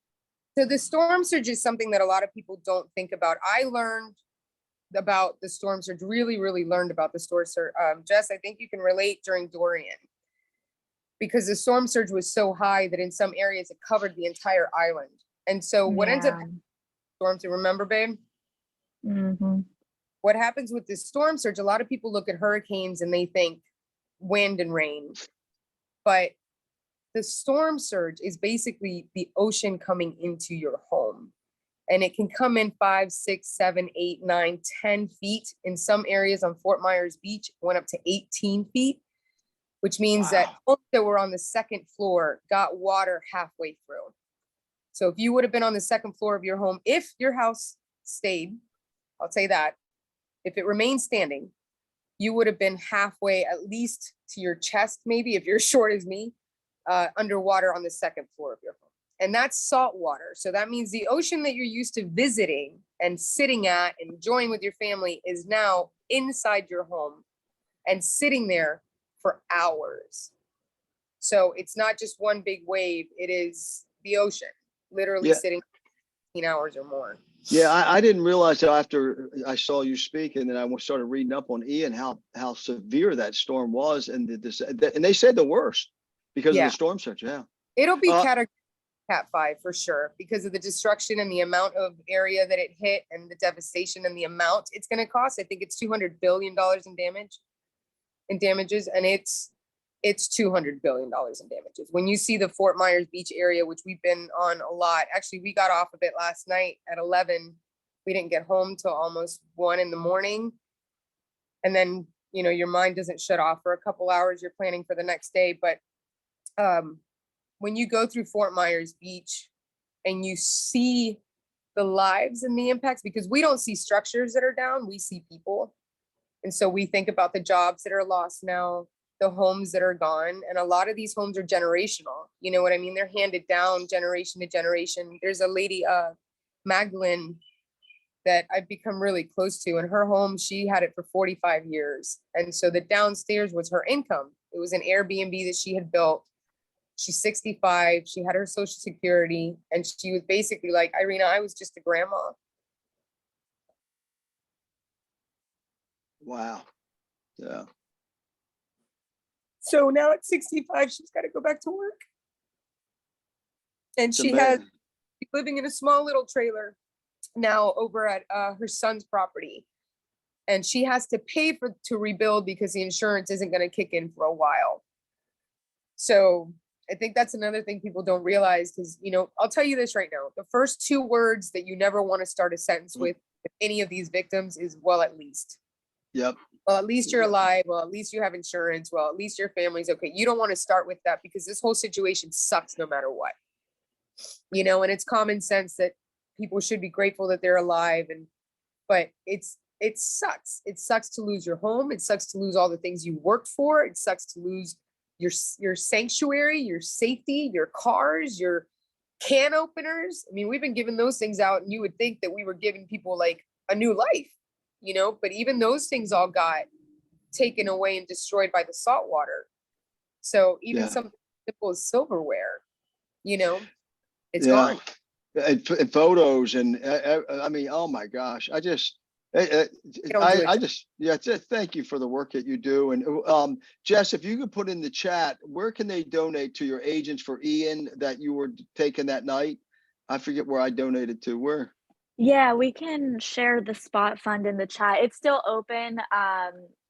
So the storm surge is something that a lot of people don't think about. I learned about the storm surge, really learned about the storm surge. Jess, I think you can relate during Dorian because the storm surge was so high that in some areas it covered the entire island. And so what ends up storms, you remember, babe? Mm-hmm. What happens with this storm surge, a lot of people look at hurricanes and they think wind and rain, but the storm surge is basically the ocean coming into your home. And it can come in 5, 6, 7, 8, 9, 10 feet. In some areas on Fort Myers Beach, it went up to 18 feet, which means that homes that were on the second floor got water halfway through. So if you would have been on the second floor of your home, if your house stayed, I'll say that, if it remained standing, you would have been halfway, at least to your chest, maybe if you're short as me, underwater on the second floor of your home. And that's salt water. So that means the ocean that you're used to visiting and sitting at and enjoying with your family is now inside your home and sitting there for hours. So it's not just one big wave. It is the ocean literally sitting 15 hours or more. Yeah, I didn't realize till after I saw you speak, and then I started reading up on Ian how severe that storm was, and they said the worst because of the storm surge. Yeah, it'll be Cat 5 for sure because of the destruction and the amount of area that it hit and the devastation and the amount it's going to cost. I think it's $200 billion in damages, and it's $200 billion in damages. When you see the Fort Myers Beach area, which we've been on a lot, actually we got off of it last night at 11. We didn't get home till almost 1 in the morning. And then, your mind doesn't shut off for a couple hours. You're planning for the next day, but when you go through Fort Myers Beach and you see the lives and the impacts, because we don't see structures that are down, we see people. And so we think about the jobs that are lost now, the homes that are gone. And a lot of these homes are generational. You know what I mean? They're handed down generation to generation. There's a lady, Magdalene, that I've become really close to. In her home, she had it for 45 years. And so the downstairs was her income. It was an Airbnb that she had built. She's 65. She had her social security. And she was basically like, Irina, I was just a grandma. Wow. Yeah. So now at 65, she's got to go back to work. And It's she has amazing. living in a small little trailer now over at her son's property. And she has to pay to rebuild because the insurance isn't going to kick in for a while. So I think that's another thing people don't realize, because, you know, I'll tell you this right now. The first two words that you never want to start a sentence with any of these victims is, well, at least. Yep. Well, at least you're alive. Well, at least you have insurance. Well, at least your family's okay. You don't want to start with that, because this whole situation sucks no matter what. You know, and it's common sense that people should be grateful that they're alive. But it sucks. It sucks to lose your home. It sucks to lose all the things you worked for. It sucks to lose your sanctuary, your safety, your cars, your can openers. I mean, we've been giving those things out, and you would think that we were giving people like a new life, you know, but even those things all got taken away and destroyed by the salt water. So even something simple as silverware, you know, it's gone. And photos, and I mean, oh my gosh, I just thank you for the work that you do. And Jess, if you could put in the chat, where can they donate to your agents for Ian that you were taking that night? I forget where I donated to. Where? Yeah, we can share the spot fund in the chat. It's still open.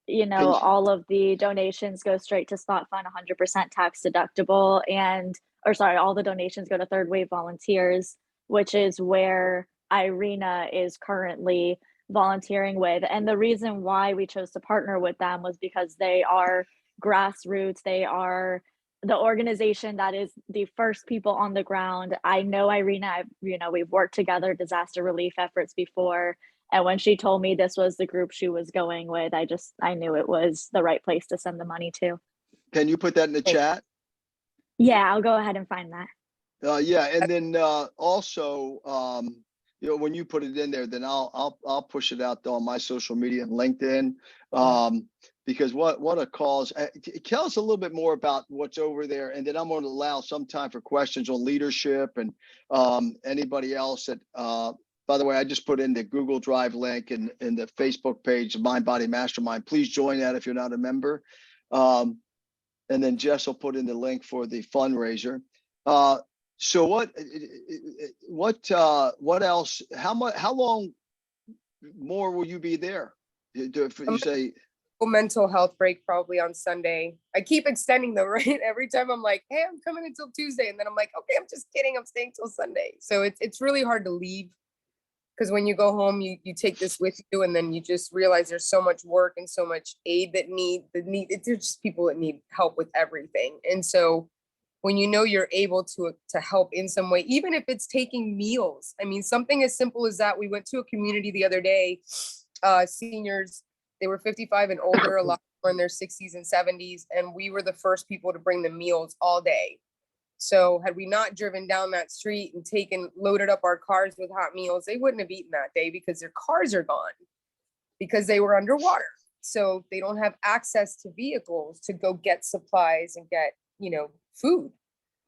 You know, Can you- all of the donations go straight to spot fund, 100% tax deductible, all the donations go to Third Wave Volunteers, which is where Irina is currently volunteering with. And the reason why we chose to partner with them was because they are grassroots. They are the organization that is the first people on the ground. I know Irina, we've worked together, disaster relief efforts before. And when she told me this was the group she was going with, I knew it was the right place to send the money to. Can you put that in the chat? Yeah, I'll go ahead and find that. Yeah, and then also, when you put it in there, then I'll push it out on my social media and LinkedIn, because what a cause. Tell us a little bit more about what's over there, and then I'm going to allow some time for questions on leadership and anybody else that. By the way, I just put in the Google Drive link and in the Facebook page, Mind Body Mastermind. Please join that if you're not a member. And then Jess will put in the link for the fundraiser. So what else? How long more will you be there? You say mental health break probably on Sunday. I keep extending though, right? Every time I'm like, hey, I'm coming until Tuesday, and then I'm like, okay, I'm just kidding, I'm staying till Sunday. So it's really hard to leave, because when you go home, you take this with you, and then you just realize there's so much work and so much aid that there's just people that need help with everything. And so when you know you're able to help in some way, even if it's taking meals. I mean, something as simple as that. We went to a community the other day, seniors, they were 55 and older, a lot more in their 60s and 70s, and we were the first people to bring them meals all day. So had we not driven down that street and loaded up our cars with hot meals, they wouldn't have eaten that day, because their cars are gone because they were underwater. So they don't have access to vehicles to go get supplies and get, food.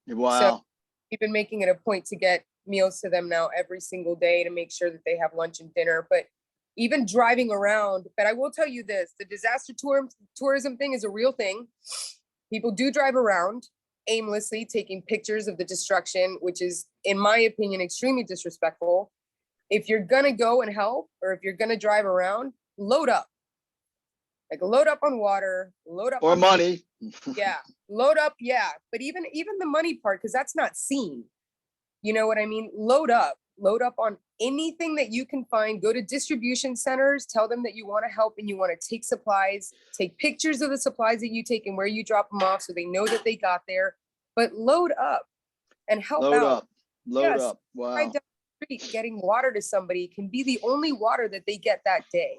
wow. So we've been making it a point to get meals to them now every single day to make sure that they have lunch and dinner. But even driving around, but I will tell you this, the disaster tourism thing is a real thing. People do drive around aimlessly taking pictures of the destruction, which is, in my opinion, extremely disrespectful. If you're gonna go and help, or if you're gonna drive around, load up. Like, load up on water, load up or on money. Yeah, load up, yeah. But even the money part, because that's not seen. You know what I mean? Load up on anything that you can find. Go to distribution centers, tell them that you want to help and you want to take supplies, take pictures of the supplies that you take and where you drop them off, so they know that they got there. but load up and help Load out. up, load Yes, up. Right Wow. down the street, getting water to somebody can be the only water that they get that day.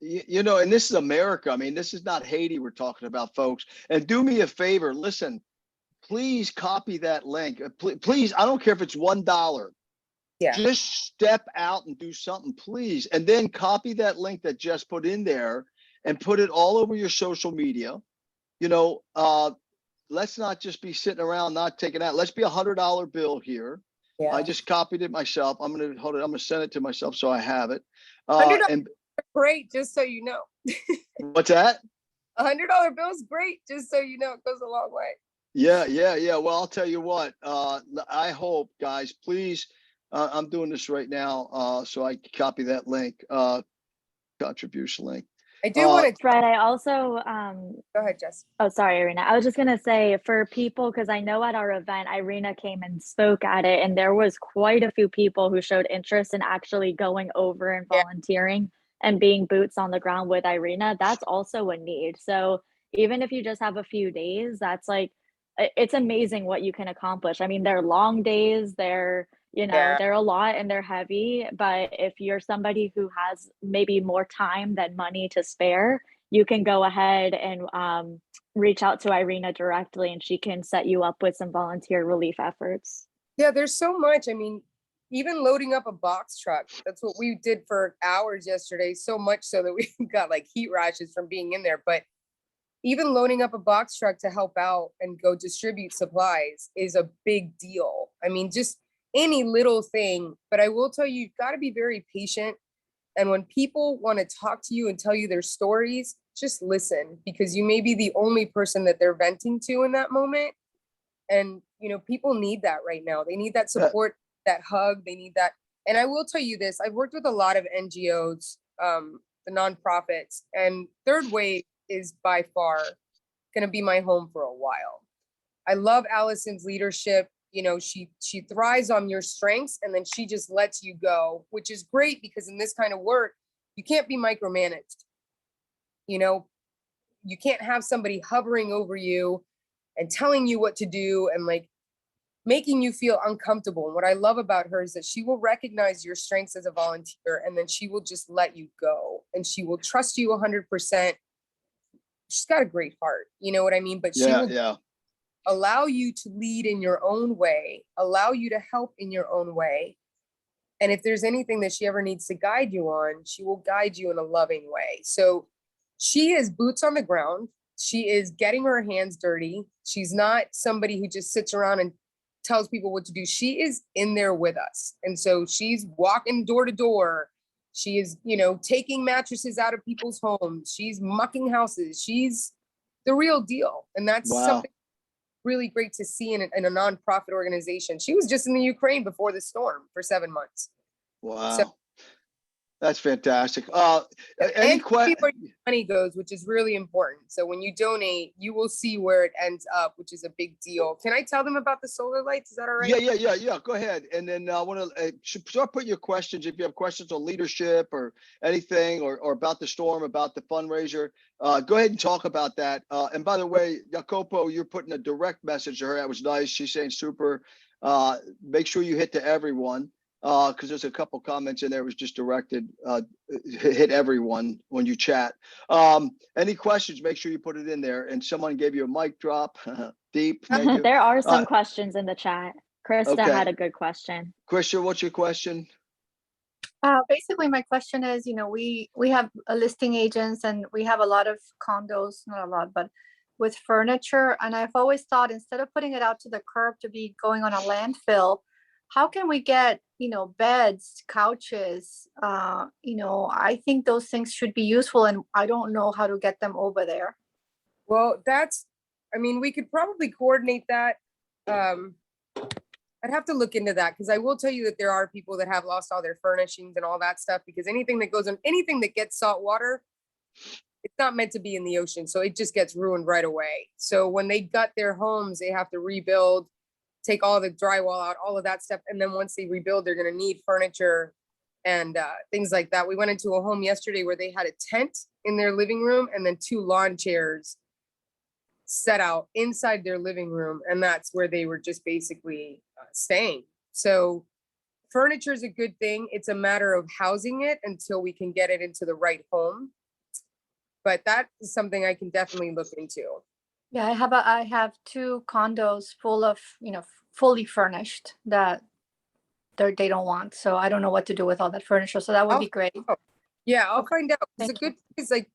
You know, and this is America. I mean, this is not Haiti we're talking about, folks. And do me a favor, listen, please copy that link. Please, I don't care if it's $1. Yeah. Just step out and do something, please. And then copy that link that Jess put in there and put it all over your social media. You know, let's not just be sitting around not taking out. Let's be $100 bill here. Yeah. I just copied it myself. I'm gonna hold it. I'm gonna send it to myself so I have it. $100 And great, just so you know. what's that? $100 bill is great, just so you know. It goes a long way. Yeah. Well, I'll tell you what. I hope, guys, please. I'm doing this right now, so I can copy that link. Contribution link. I do want to Fred, I also go ahead, Jess. oh, sorry, Irina. I was just gonna say for people, because I know at our event, Irina came and spoke at it, and there was quite a few people who showed interest in actually going over and Yeah. volunteering and being boots on the ground with Irina. That's also a need. So even if you just have a few days, that's like it's amazing what you can accomplish. I mean, they're long days, they're Yeah. they're a lot and they're heavy, but if you're somebody who has maybe more time than money to spare, you can go ahead and reach out to Irina directly and she can set you up with some volunteer relief efforts. Yeah, there's so much. I mean, even loading up a box truck, that's what we did for hours yesterday, so much so that we got like heat rashes from being in there. But even loading up a box truck to help out and go distribute supplies is a big deal. I mean, just any little thing. But I will tell you, you've got to be very patient. And when people want to talk to you and tell you their stories, just listen, because you may be the only person that they're venting to in that moment. And, you know, people need that right now. They need that support, that hug. They need that. And I will tell you this, I've worked with a lot of NGOs, the nonprofits, and Third Wave is by far going to be my home for a while. I love Allison's leadership. You know, she thrives on your strengths, and then she just lets you go, which is great because in this kind of work, you can't be micromanaged. You know, you can't have somebody hovering over you and telling you what to do and like making you feel uncomfortable. And what I love about her is that she will recognize your strengths as a volunteer, and then she will just let you go, and she will trust you 100%. She's got a great heart, you know what I mean? But she will allow you to lead in your own way, allow you to help in your own way. And if there's anything that she ever needs to guide you on, she will guide you in a loving way. So she is boots on the ground. She is getting her hands dirty. She's not somebody who just sits around and tells people what to do. She is in there with us. And so she's walking door to door. She is, you know, taking mattresses out of people's homes. She's mucking houses. She's the real deal. And that's something really great to see in a nonprofit organization. She was just in the Ukraine before the storm for 7 months. Wow. So, that's fantastic. Any and question? where your money goes, which is really important. So when you donate, you will see where it ends up, which is a big deal. Can I tell them about the solar lights? Is that all right? Yeah. Go ahead. And then I want to start put your questions. If you have questions on leadership or anything, or about the storm, about the fundraiser, go ahead and talk about that. And by the way, Jacopo, you're putting a direct message to her. That was nice. She's saying super. Make sure you hit to everyone. Because there's a couple comments in there was just directed, hit everyone when you chat. Any questions, make sure you put it in there. And someone gave you a mic drop. Deep, thank you. There are some questions in the chat. Krista had okay. a good question. Krista, what's your question? Basically, my question is, you know, we have listing agents and we have a lot of condos, not a lot, but with furniture. And I've always thought, instead of putting it out to the curb to be going on a landfill, how can we get, you know, beds, couches, you know, I think those things should be useful, and I don't know how to get them over there. Well, I mean, we could probably coordinate that. I'd have to look into that, because I will tell you that there are people that have lost all their furnishings and all that stuff, because anything that gets salt water, it's not meant to be in the ocean. So it just gets ruined right away. So when they gut their homes, they have to rebuild, take all the drywall out, all of that stuff. And then once they rebuild, they're going to need furniture and things like that. We went into a home yesterday where they had a tent in their living room and then 2 lawn chairs set out inside their living room, and that's where they were just basically staying. So furniture is a good thing. It's a matter of housing it until we can get it into the right home. But that is something I can definitely look into. Yeah, I have 2 condos full of, fully furnished that they don't want. So I don't know what to do with all that furniture. So that would be great. Yeah, I'll Okay, find out. 'Cause the thank good thing is, like,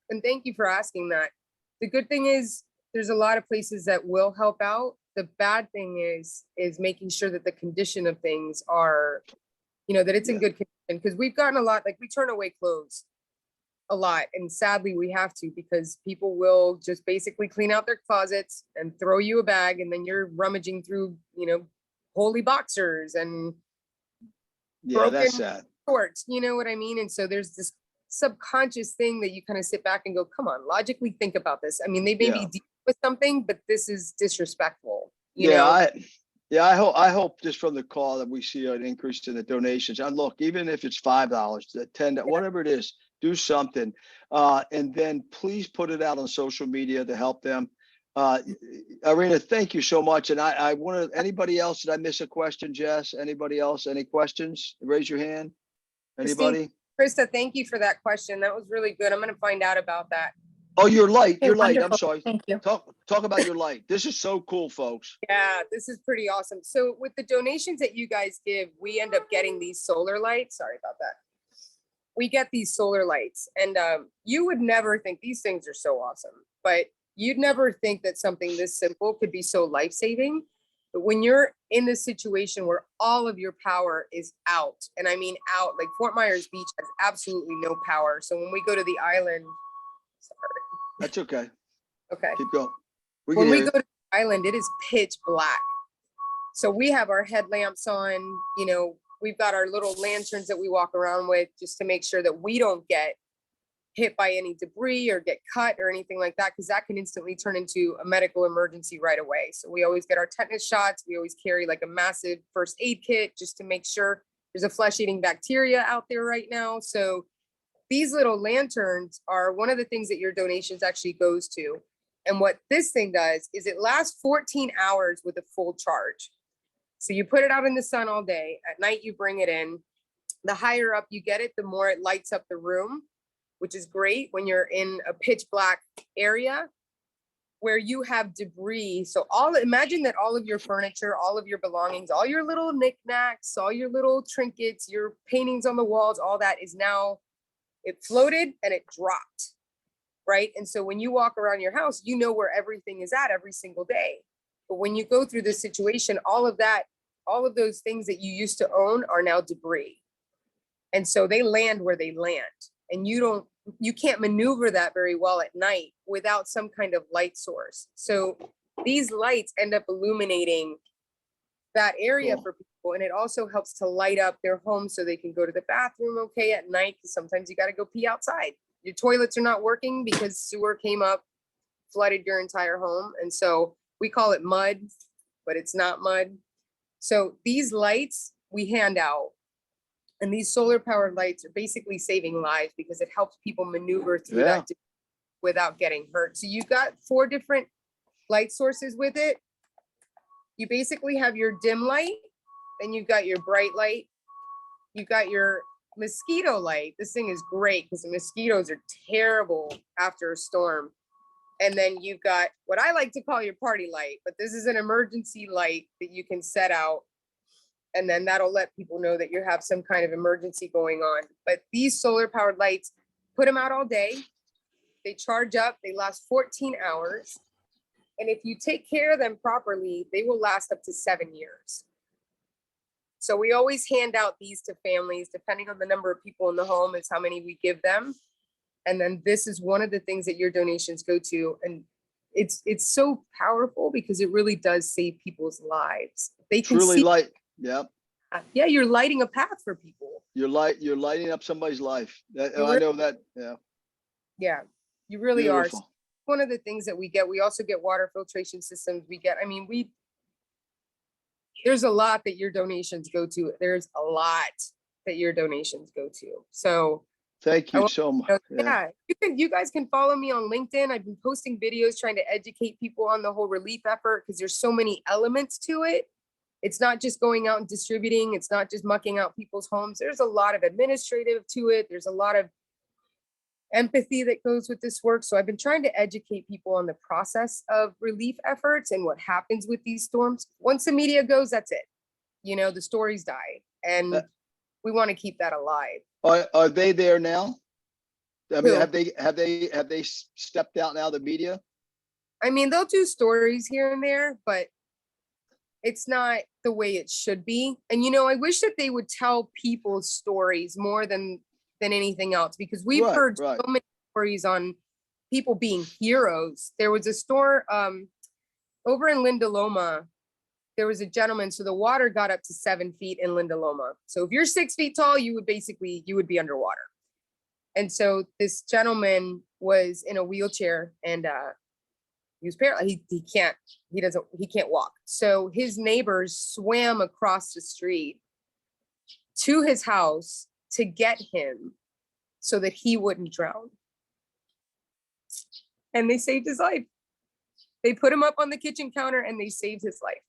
and thank you for asking that. The good thing is there's a lot of places that will help out. The bad thing is making sure that the condition of things are, that it's in good condition. Because we've gotten a lot, like, we turn away clothes a lot, and sadly we have to, because people will just basically clean out their closets and throw you a bag, and then you're rummaging through, holy boxers and Yeah, that's broken sad. shorts, you know what I mean? And so there's this subconscious thing that you kind of sit back and go, come on, logically think about this. I mean, they may be Yeah. dealing with something, but this is disrespectful. Yeah, I hope just from the call that we see an increase in the donations. And look, even if it's $5, $10, whatever it is, do something. And then please put it out on social media to help them. Irina, thank you so much. And I want to, anybody else, did I miss a question, Jess? Anybody else? Any questions? Raise your hand. Anybody? Krista, thank you for that question. That was really good. I'm going to find out about that. Oh, your light, Okay, your light. I'm wonderful. sorry. Thank you. Talk about your light. This is so cool, folks. Yeah, this is pretty awesome. So with the donations that you guys give, we end up getting these solar lights. Sorry about that. We get these solar lights, and you would never think, these things are so awesome, but you'd never think that something this simple could be so life-saving. But when you're in this situation where all of your power is out, and I mean out, like Fort Myers Beach has absolutely no power. So when we go to the island, sorry. That's okay. Okay. Keep going. When we go to the island, it is pitch black. So we have our headlamps on, we've got our little lanterns that we walk around with just to make sure that we don't get hit by any debris or get cut or anything like that, because that can instantly turn into a medical emergency right away. So we always get our tetanus shots. We always carry like a massive first aid kit just to make sure there's a flesh-eating bacteria out there right now. So these little lanterns are one of the things that your donations actually goes to. And what this thing does is it lasts 14 hours with a full charge. So you put it out in the sun all day. At night, you bring it in. The higher up you get it, the more it lights up the room, which is great when you're in a pitch black area where you have debris. So imagine that all of your furniture, all of your belongings, all your little knickknacks, all your little trinkets, your paintings on the walls, all that is now, it floated and it dropped, right? And so when you walk around your house, you know where everything is at every single day. But when you go through this situation, all of those things that you used to own are now debris. And so they land where they land. And you can't maneuver that very well at night without some kind of light source. So these lights end up illuminating that area for people. And it also helps to light up their home so they can go to the bathroom okay at night, because sometimes you got to go pee outside. Your toilets are not working because sewer came up, flooded your entire home. And so we call it mud, but it's not mud. So these lights we hand out. And these solar powered lights are basically saving lives because it helps people maneuver through that without getting hurt. So you've got 4 different light sources with it. You basically have your dim light, then you've got your bright light, you've got your mosquito light. This thing is great because the mosquitoes are terrible after a storm. And then you've got what I like to call your party light, but this is an emergency light that you can set out. And then that'll let people know that you have some kind of emergency going on. But these solar powered lights, put them out all day. They charge up, they last 14 hours. And if you take care of them properly, they will last up to 7 years. So we always hand out these to families, depending on the number of people in the home is how many we give them. And then this is one of the things that your donations go to. And it's so powerful because it really does save people's lives. They can Truly see. light. Yep. Yeah, you're lighting a path for people. You're lighting up somebody's life. I know that. Yeah. Yeah, you really Beautiful. are. One of the things that we get, we also get water filtration systems. There's a lot that your donations go to. There's a lot that your donations go to. So Thank I you want so much. So, Yeah. yeah, you guys can follow me on LinkedIn. I've been posting videos trying to educate people on the whole relief effort because there's so many elements to it. It's not just going out and distributing. It's not just mucking out people's homes. There's a lot of administrative to it. There's a lot of empathy that goes with this work. So I've been trying to educate people on the process of relief efforts and what happens with these storms. Once the media goes, that's it. You know, the stories die, and we want to keep that alive. Are they there now? I mean, Who? have they stepped out now, the media? I mean, they'll do stories here and there, but it's not the way it should be. And, you know, I wish that they would tell people's stories more than anything else, because we've Right, heard right. so many stories on people being heroes. There was a store over in Linda Loma. There was a gentleman, so the water got up to 7 feet in Linda Loma. So if you're 6 feet tall, you would be underwater. And so this gentleman was in a wheelchair, and he was paralyzed. He can't walk. So his neighbors swam across the street to his house to get him so that he wouldn't drown. And they saved his life. They put him up on the kitchen counter and they saved his life.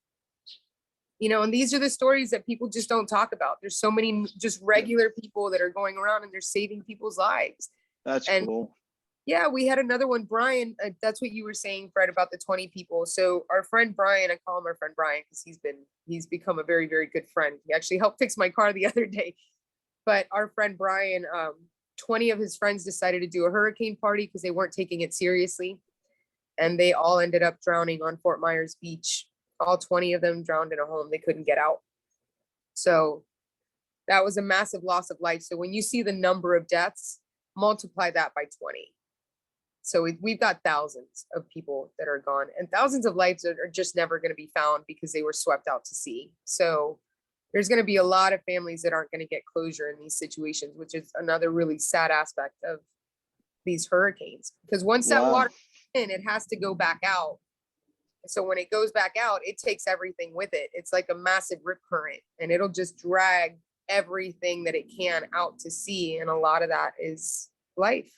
You know, and these are the stories that people just don't talk about. There's so many just regular people that are going around and they're saving people's lives. That's And cool. yeah, we had another one, Brian. That's what you were saying, Fred, about the 20 people. So our friend Brian, I call him our friend Brian because he's become a very, very good friend. He actually helped fix my car the other day. But our friend Brian, 20 of his friends decided to do a hurricane party because they weren't taking it seriously. And they all ended up drowning on Fort Myers Beach. All 20 of them drowned in a home. They couldn't get out. So that was a massive loss of life. So when you see the number of deaths, multiply that by 20. So we've got thousands of people that are gone, and thousands of lives are just never going to be found because they were swept out to sea. So there's going to be a lot of families that aren't going to get closure in these situations, which is another really sad aspect of these hurricanes. Because once that water in, it has to go back out. So when it goes back out, it takes everything with it. It's like a massive rip current, and it'll just drag everything that it can out to sea. And a lot of that is life.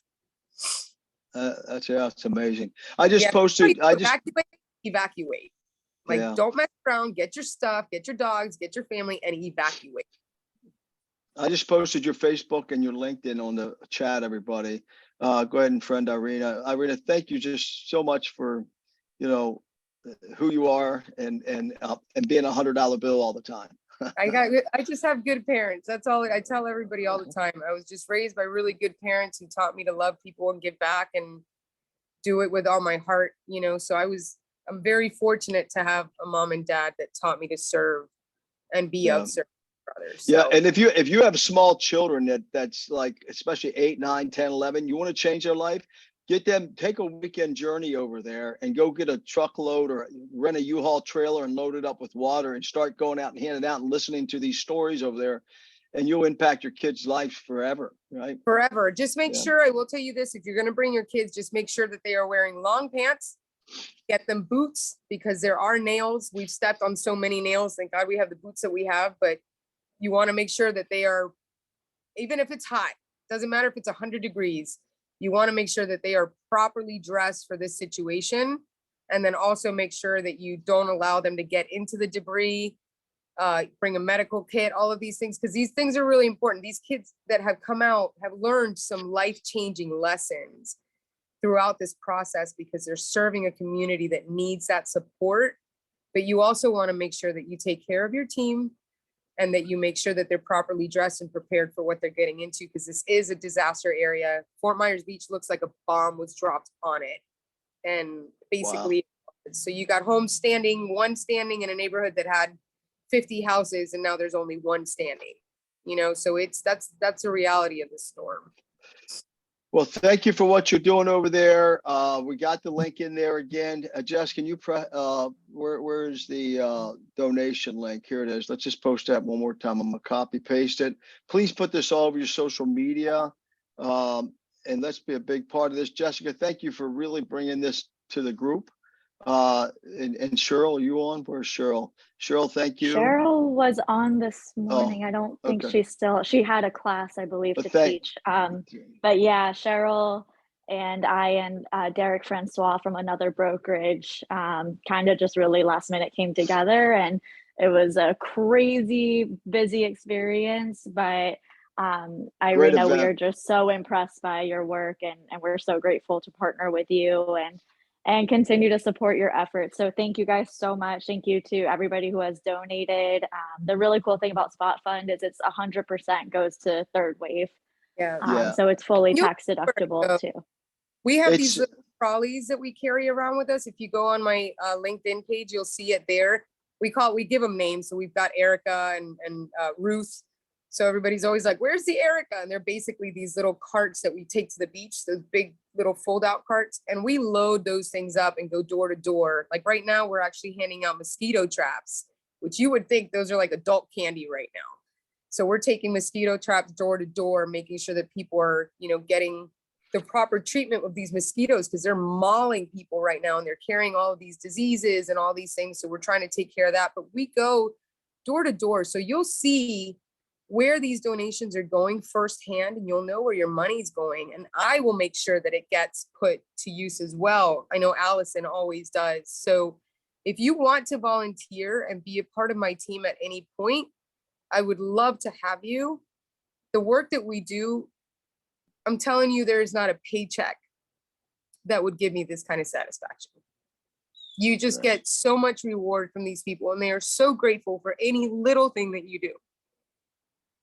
That's amazing. I just posted. Evacuate. Like, don't mess around. Get your stuff. Get your dogs. Get your family, and evacuate. I just posted your Facebook and your LinkedIn on the chat. Everybody, go ahead and friend Irina. Irina, thank you just so much for, you know, who you are and being $100 bill all the time. I just have good parents. That's all I tell everybody all the time. I was just raised by really good parents who taught me to love people and give back and do it with all my heart, you know. So I'm very fortunate to have a mom and dad that taught me to serve and be of service to others. Yeah, and if you have small children that's like, especially 8, 9, 10, 11, you want to change their life, get them, take a weekend journey over there and go get a truckload or rent a U-Haul trailer and load it up with water and start going out and handing out and listening to these stories over there, and you'll impact your kids' lives forever, right? Forever. Just make sure, I will tell you this, if you're going to bring your kids, just make sure that they are wearing long pants, get them boots, because there are nails. We've stepped on so many nails. Thank God we have the boots that we have, but you want to make sure that they are, even if it's hot, doesn't matter if it's 100 degrees, you want to make sure that they are properly dressed for this situation. And then also make sure that you don't allow them to get into the debris, bring a medical kit, all of these things, because these things are really important. These kids that have come out have learned some life-changing lessons throughout this process because they're serving a community that needs that support. But you also want to make sure that you take care of your team and that you make sure that they're properly dressed and prepared for what they're getting into, because this is a disaster area. Fort Myers Beach looks like a bomb was dropped on it. And basically, so you got one standing in a neighborhood that had 50 houses, and now there's only one standing, you know, so that's a reality of the storm. Well, thank you for what you're doing over there. We got the link in there again. Jess, can you where's the donation link? Here it is. Let's just post that one more time. I'm gonna copy paste it. Please put this all over your social media, and let's be a big part of this. Jessica, thank you for really bringing this to the group. And Cheryl, you on? Where's Cheryl? Cheryl, thank you. Cheryl was on this morning. I don't think okay. she had a class, I believe, But to teach. But yeah, Cheryl and I and Derek Francois from another brokerage kind of just really last minute came together, and it was a crazy busy experience. But Irina, we are just so impressed by your work, and we're so grateful to partner with you and continue to support your efforts. So thank you guys so much. Thank you to everybody who has donated. The really cool thing about Spot Fund is it's 100% goes to third wave. Yeah. So it's fully You'll tax deductible too. We have these little trolleys that we carry around with us. If you go on my LinkedIn page, you'll see it there. We give them names. So we've got Erica and Ruth. So everybody's always like, where's the Erica? And they're basically these little carts that we take to the beach, those big little fold out carts. And we load those things up and go door to door. Like right now, we're actually handing out mosquito traps, which you would think those are like adult candy right now. So we're taking mosquito traps door to door, making sure that people are, getting the proper treatment of these mosquitoes, because they're mauling people right now and they're carrying all of these diseases and all these things. So we're trying to take care of that, but we go door to door. So you'll see where these donations are going firsthand, and you'll know where your money's going. And I will make sure that it gets put to use as well. I know Allison always does. So if you want to volunteer and be a part of my team at any point, I would love to have you. The work that we do, I'm telling you, there is not a paycheck that would give me this kind of satisfaction. You just get so much reward from these people, and they are so grateful for any little thing that you do.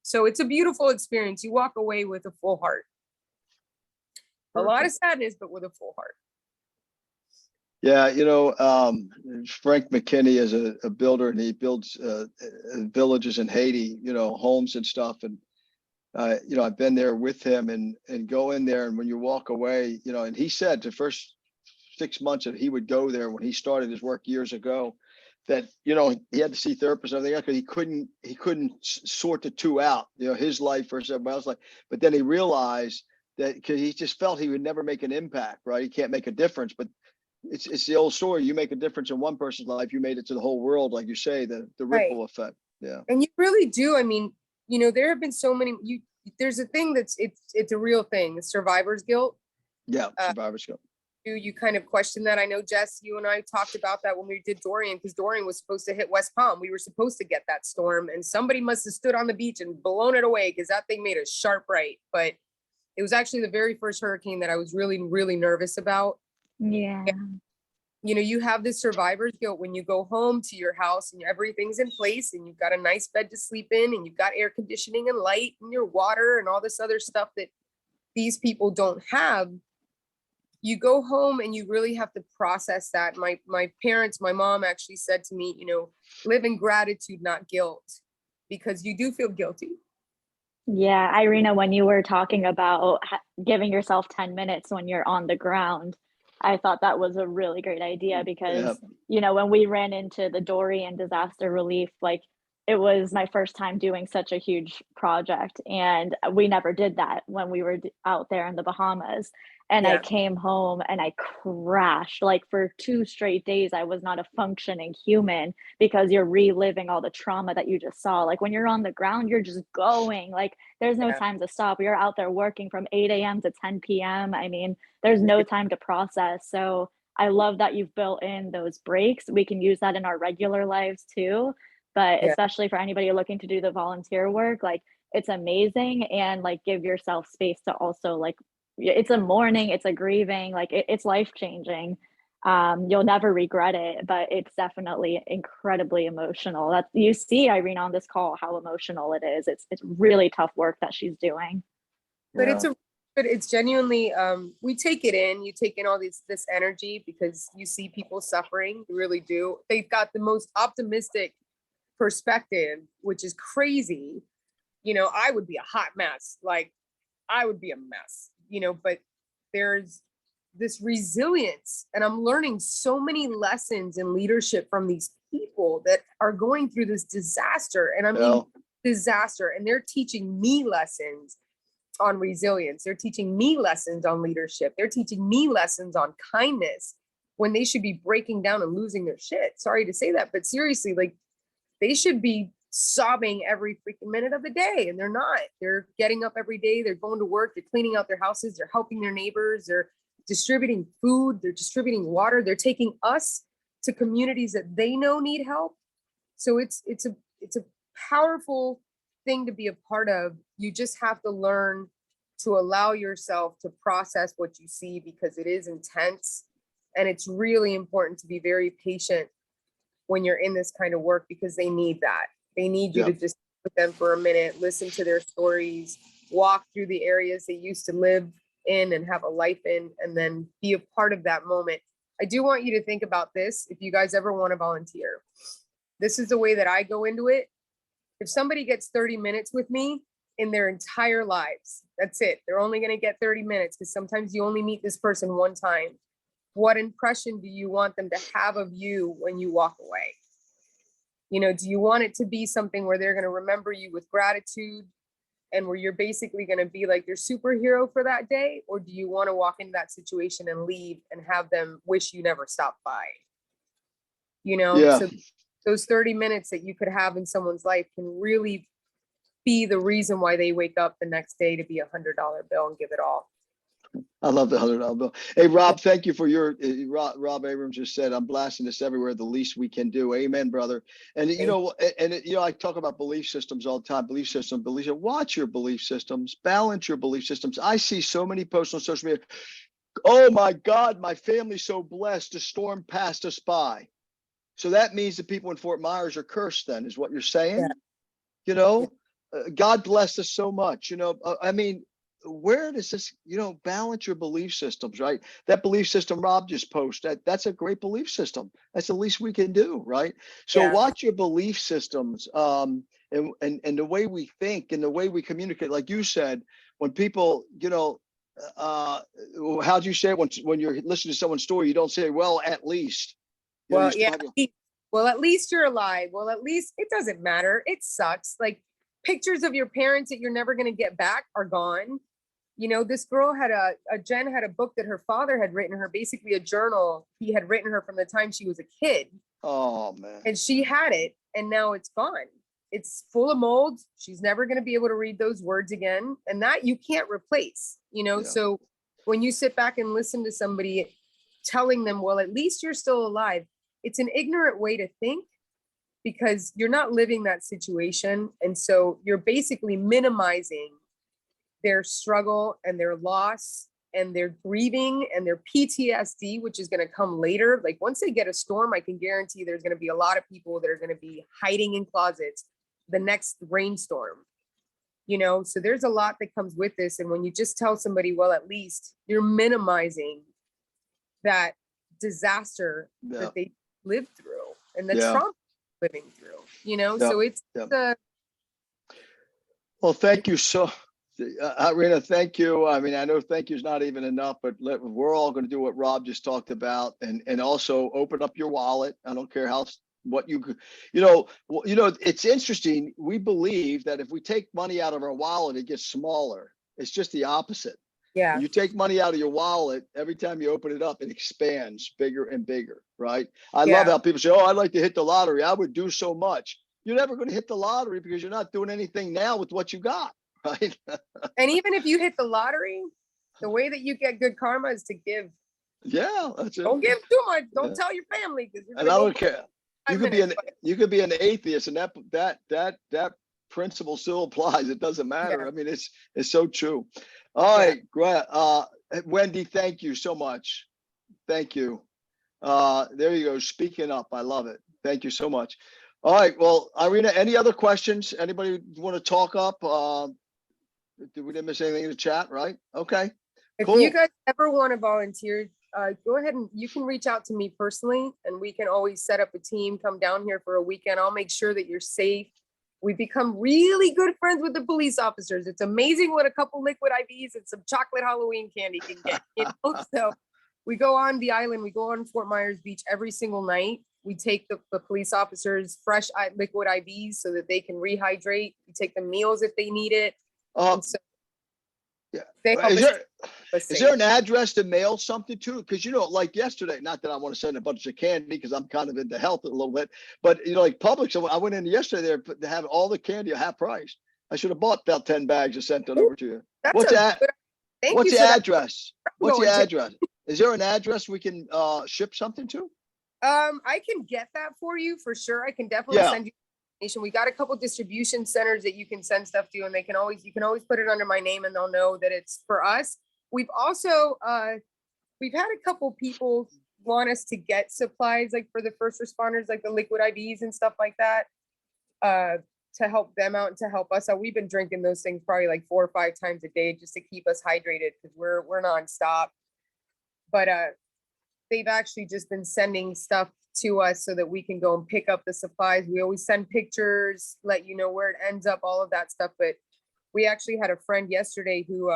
So it's a beautiful experience. You walk away with a full heart. A lot of sadness, but with a full heart. Yeah, Frank McKinney is a builder, and he builds villages in Haiti, homes and stuff. And I've been there with him and go in there, and when you walk away, and he said the first 6 months that he would go there when he started his work years ago, that he had to see therapists and everything else because he couldn't sort the two out, his life versus everybody else's life. But then he realized that because he just felt he would never make an impact, right? He can't make a difference, but it's the old story. You make a difference in one person's life, you made it to the whole world, like you say, the ripple effect. Yeah. And you really do. I mean, there have been so many. There's a thing it's a real thing. The survivor's guilt. Yeah, survivor's guilt. You kind of question that. I know, Jess, you and I talked about that when we did Dorian, because Dorian was supposed to hit West Palm. We were supposed to get that storm, and somebody must have stood on the beach and blown it away, because that thing made a sharp right. But it was actually the very first hurricane that I was really, really nervous about. Yeah. And, you have this survivor's guilt when you go home to your house and everything's in place and you've got a nice bed to sleep in and you've got air conditioning and light and your water and all this other stuff that these people don't have. You go home and you really have to process that. My parents, my mom actually said to me, live in gratitude, not guilt, because you do feel guilty. Yeah, Irina, when you were talking about giving yourself 10 minutes when you're on the ground, I thought that was a really great idea because, when we ran into the Dorian disaster relief, like it was my first time doing such a huge project, and we never did that when we were out there in the Bahamas. And I came home and I crashed. Like for 2 straight days, I was not a functioning human because you're reliving all the trauma that you just saw. Like when you're on the ground, you're just going. Like there's no time to stop. You're out there working from 8 a.m. to 10 p.m. I mean, there's no time to process. So I love that you've built in those breaks. We can use that in our regular lives too. But especially for anybody looking to do the volunteer work, like it's amazing. And like give yourself space to also like, it's a mourning, it's a grieving, like it's life-changing. You'll never regret it, but it's definitely incredibly emotional. That you see Irina on this call, how emotional it is. It's really tough work that she's doing. But it's genuinely, we take it in, you take in all this energy because you see people suffering, you really do. They've got the most optimistic perspective, which is crazy. I would be a hot mess. Like I would be a mess. But there's this resilience, and I'm learning so many lessons in leadership from these people that are going through this disaster. And I mean, disaster, and they're teaching me lessons on resilience. They're teaching me lessons on leadership. They're teaching me lessons on kindness. when they should be breaking down and losing their shit. Sorry to say that, but seriously, like they should be sobbing every freaking minute of the day, and they're not. They're getting up every day, they're going to work, they're cleaning out their houses, they're helping their neighbors, they're distributing food, they're distributing water, they're taking us to communities that they know need help. So it's a powerful thing to be a part of. You just have to learn to allow yourself to process what you see, because it is intense, and it's really important to be very patient when you're in this kind of work, because they need that. They need you to just sit with them for a minute, listen to their stories, walk through the areas they used to live in and have a life in, and then be a part of that moment. I do want you to think about this. If you guys ever want to volunteer, this is the way that I go into it. If somebody gets 30 minutes with me in their entire lives, that's it. They're only going to get 30 minutes, because sometimes you only meet this person one time. What impression do you want them to have of you when you walk away? You know, do you want it to be something where they're going to remember you with gratitude, and where you're basically going to be like your superhero for that day? Or do you want to walk into that situation and leave and have them wish you never stopped by? You know, so those 30 minutes that you could have in someone's life can really be the reason why they wake up the next day to be $100 bill and give it all. I love the $100 bill. Hey, Rob, thank you for your, Rob Abrams just said, I'm blasting this everywhere, the least we can do. Amen, brother. And you know, I talk about belief systems all the time, belief, watch your belief systems, balance your belief systems. I see so many posts on social media. Oh my God, my family's so blessed. The storm passed us by. So that means the people in Fort Myers are cursed then, is what you're saying? Yeah. You know, God blessed us so much, you know, I mean, where does this, you know, balance your belief systems, right? That belief system Rob just posted, that's a great belief system. That's the least we can do, right? So watch your belief systems, and the way we think and the way we communicate. Like you said, when people, you know, how'd you say it? When you're listening to someone's story, you don't say, well, at least. You know, well, at least you're alive. Well, at least it doesn't matter. It sucks. Like pictures of your parents that you're never going to get back are gone. You know, this girl had Jen had a book that her father had written her, basically a journal he had written her from the time she was a kid. Oh man. And she had it, and now it's gone. It's full of mold. She's never going to be able to read those words again. And that you can't replace, you know? So when you sit back and listen to somebody telling them, well, at least you're still alive, it's an ignorant way to think, because you're not living that situation. And so you're basically minimizing their struggle and their loss and their grieving and their PTSD, which is going to come later. Like once they get a storm, I can guarantee there's going to be a lot of people that are going to be hiding in closets the next rainstorm, you know? So there's a lot that comes with this. And when you just tell somebody, well, at least, you're minimizing that disaster that they lived through and the trauma living through, you know? So it's well, thank you so Irina, thank you. I mean, I know thank you is not even enough, but we're all going to do what Rob just talked about, and also open up your wallet. I don't care what you know, it's interesting. We believe that if we take money out of our wallet, it gets smaller. It's just the opposite. Yeah. When you take money out of your wallet, every time you open it up, it expands bigger and bigger, right? I love how people say, oh, I'd like to hit the lottery. I would do so much. You're never going to hit the lottery because you're not doing anything now with what you got. Right. And even if you hit the lottery, the way that you get good karma is to give. Yeah, that's it. Don't give too much. Don't tell your family. And I don't care. You could be an atheist, and that principle still applies. It doesn't matter. I mean, it's so true. All right, great. Wendy, thank you so much. Thank you. There you go. Speaking up. I love it. Thank you so much. All right. Well, Irina, any other questions? Anybody want to talk up? We didn't miss anything in the chat, right? Okay. If you guys ever want to volunteer, go ahead and you can reach out to me personally, and we can always set up a team, come down here for a weekend. I'll make sure that you're safe. We become really good friends with the police officers. It's amazing what a couple liquid IVs and some chocolate Halloween candy can get. You know? So we go on the island. We go on Fort Myers Beach every single night. We take the police officers fresh liquid IVs so that they can rehydrate. We take them meals if they need it. Yeah. They help Is us there, keep us is safe. there an address to mail something to? Because, you know, like yesterday, not that I want to send a bunch of candy because I'm kind of into health a little bit, but, you know, like Publix, I went in yesterday there to have all the candy at half price. I should have bought about 10 bags and sent it over to you. That's What's a that? good- Thank What's you the for that. address? What's the going to- address? Is there an address we can ship something to? I can get that for you for sure. I can definitely Yeah. send you information. We got a couple distribution centers that you can send stuff to, and you can always put it under my name and they'll know that it's for us. We've also we've had a couple people want us to get supplies like for the first responders, like the liquid IVs and stuff like that, to help them out and to help us out. We've been drinking those things probably like 4 or 5 times a day just to keep us hydrated because we're nonstop. But they've actually just been sending stuff to us so that we can go and pick up the supplies. We always send pictures, let you know where it ends up, all of that stuff. But we actually had a friend yesterday who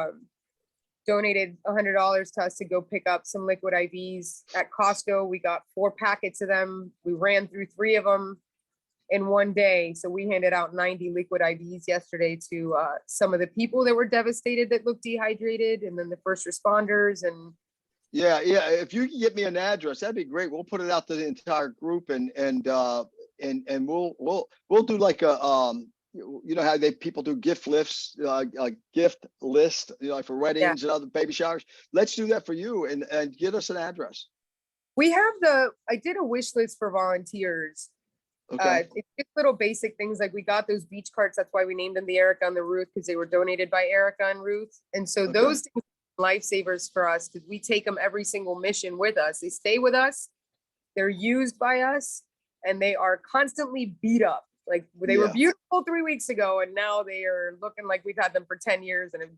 donated $100 to us to go pick up some liquid IVs at Costco. We got 4 packets of them. We ran through 3 of them in one day. So we handed out 90 liquid IVs yesterday to some of the people that were devastated that looked dehydrated, and then the first responders. And Yeah, yeah. If you can get me an address, that'd be great. We'll put it out to the entire group and we'll do like a you know how people do gift lists, a gift list, you know, like for weddings and other baby showers. Let's do that for you and get us an address. we have I did a wish list for volunteers. Okay. It's just little basic things like we got those beach carts. That's why we named them the Erica and the Ruth, because they were donated by Erica and Ruth. And so those things are lifesavers for us because we take them every single mission with us. They stay with us, they're used by us, and they are constantly beat up. Like they were beautiful 3 weeks ago, and now they are looking like we've had them for 10 years and have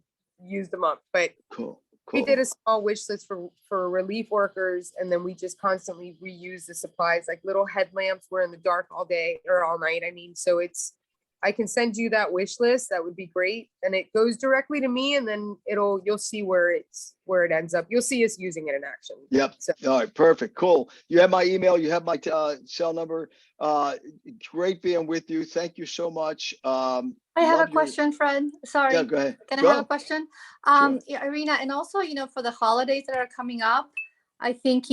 used them up. But Cool. we did a small wish list for relief workers, and then we just constantly reuse the supplies, like little headlamps. We're in the dark all day or all night. I mean, so I can send you that wish list. That would be great. And it goes directly to me, and then you'll see where it ends up. You'll see us using it in action. Yep. So, All right. Perfect. Cool. You have my email. You have my cell number. Great being with you. Thank you so much. I have a question, Fred. Sorry. Yeah, go ahead. Can I have a question? Yeah, Irina, and also, for the holidays that are coming up, I think,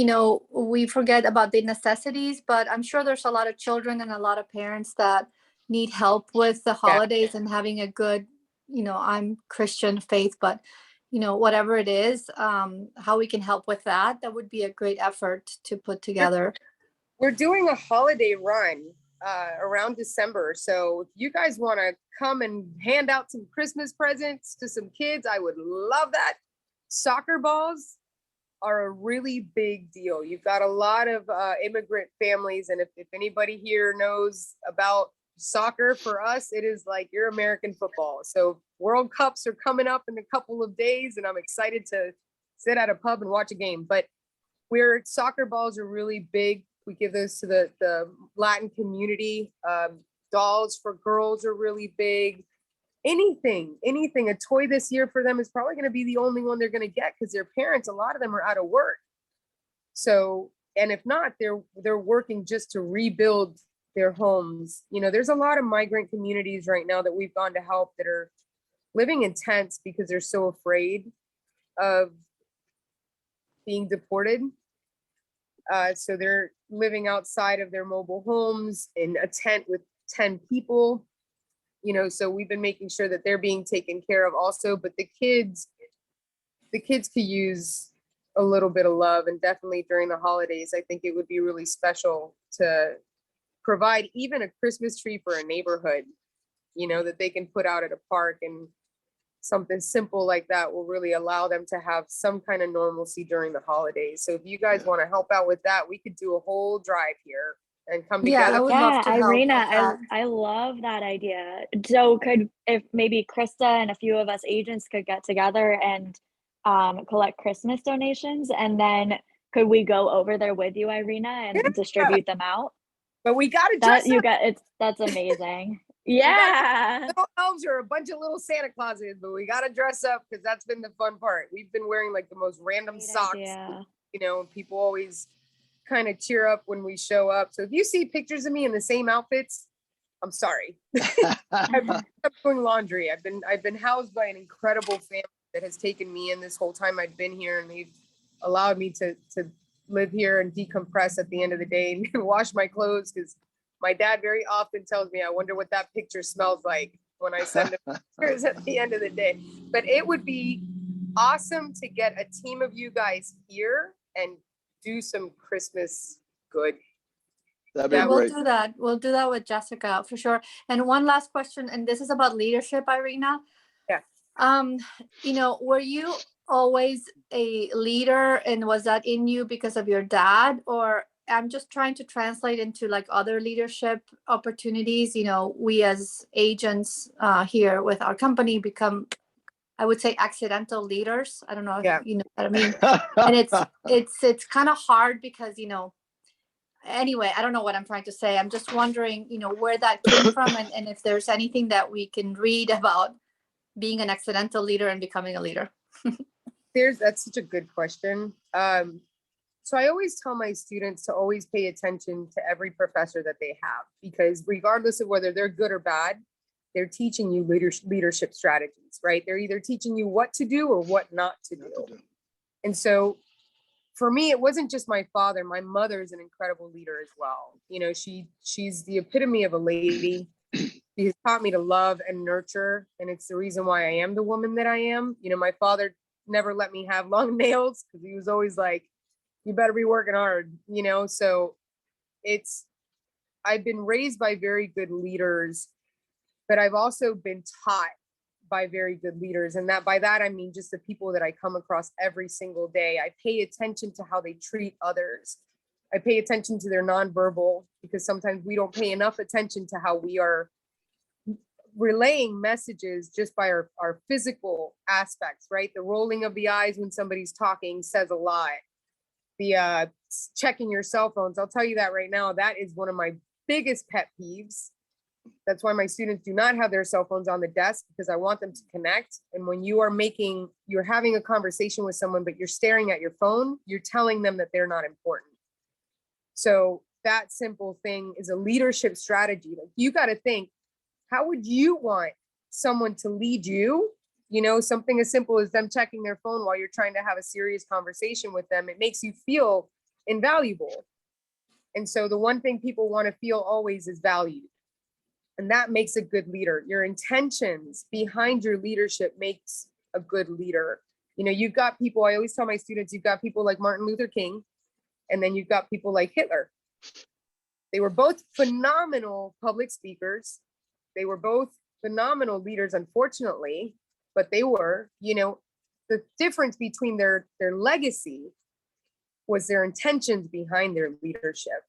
we forget about the necessities, but I'm sure there's a lot of children and a lot of parents that need help with the holidays and having a good, I'm Christian faith, but, whatever it is, how we can help with that, that would be a great effort to put together. we're doing a holiday run around December. So if you guys want to come and hand out some Christmas presents to some kids, I would love that. Soccer balls are a really big deal. You've got a lot of immigrant families. And if anybody here knows about soccer, for us, it is like your American football. So World Cups are coming up in a couple of days, and I'm excited to sit at a pub and watch a game. But soccer balls are really big. We give those to the Latin community. Dolls for girls are really big. Anything, a toy this year for them is probably going to be the only one they're going to get because their parents, a lot of them are out of work. So, and if not, they're working just to rebuild their homes. There's a lot of migrant communities right now that we've gone to help that are living in tents because they're so afraid of being deported. So they're living outside of their mobile homes in a tent with 10 people, so we've been making sure that they're being taken care of also. But the kids could use a little bit of love, and definitely during the holidays, I think it would be really special to provide even a Christmas tree for a neighborhood, that they can put out at a park, and something simple like that will really allow them to have some kind of normalcy during the holidays. So if you guys want to help out with that, we could do a whole drive here and come together. I would love to help Irina, with that. I love that idea. So if maybe Krista and a few of us agents could get together and collect Christmas donations, and then could we go over there with you, Irina, and distribute them out? But we got to dress up. That's amazing. Yeah. Little elves are a bunch of little Santa Clauses, but we got to dress up because that's been the fun part. We've been wearing like the most random socks, people always kind of cheer up when we show up. So if you see pictures of me in the same outfits, I'm sorry. I'm doing laundry. I've been housed by an incredible family that has taken me in this whole time I've been here, and they've allowed me to live here and decompress at the end of the day and wash my clothes, because my dad very often tells me, I wonder what that picture smells like when I send him pictures at the end of the day. But it would be awesome to get a team of you guys here and do some Christmas good. That'd be Yeah, we'll great. do that. We'll do that with Jessica for sure. And one last question, and this is about leadership, Irina. Yeah. Were you always a leader, and was that in you because of your dad? Or I'm just trying to translate into like other leadership opportunities. We as agents here with our company become, I would say, accidental leaders. I don't know if Yeah. you know what I mean. And it's kind of hard because, anyway, I don't know what I'm trying to say. I'm just wondering, where that came from, and if there's anything that we can read about being an accidental leader and becoming a leader. That's such a good question. So I always tell my students to always pay attention to every professor that they have, because regardless of whether they're good or bad, they're teaching you leadership strategies, right? They're either teaching you what to do or what not to do. And so for me, it wasn't just my father. My mother is an incredible leader as well. She's the epitome of a lady. She has taught me to love and nurture, and it's the reason why I am the woman that I am. My father never let me have long nails, because he was always like, you better be working hard, so I've been raised by very good leaders, but I've also been taught by very good leaders. And by that, I mean, just the people that I come across every single day. I pay attention to how they treat others. I pay attention to their nonverbal, because sometimes we don't pay enough attention to how we are relaying messages just by our physical aspects, right? The rolling of the eyes when somebody's talking says a lot. The checking your cell phones, I'll tell you that right now, that is one of my biggest pet peeves. That's why my students do not have their cell phones on the desk, because I want them to connect. And when you're having a conversation with someone, but you're staring at your phone, you're telling them that they're not important. So that simple thing is a leadership strategy. Like, you got to think, how would you want someone to lead you? Something as simple as them checking their phone while you're trying to have a serious conversation with them. It makes you feel invaluable. And so the one thing people want to feel always is valued. And that makes a good leader. Your intentions behind your leadership makes a good leader. You've got people, I always tell my students, you've got people like Martin Luther King, and then you've got people like Hitler. They were both phenomenal public speakers. They were both phenomenal leaders, unfortunately, but they were, the difference between their legacy was their intentions behind their leadership,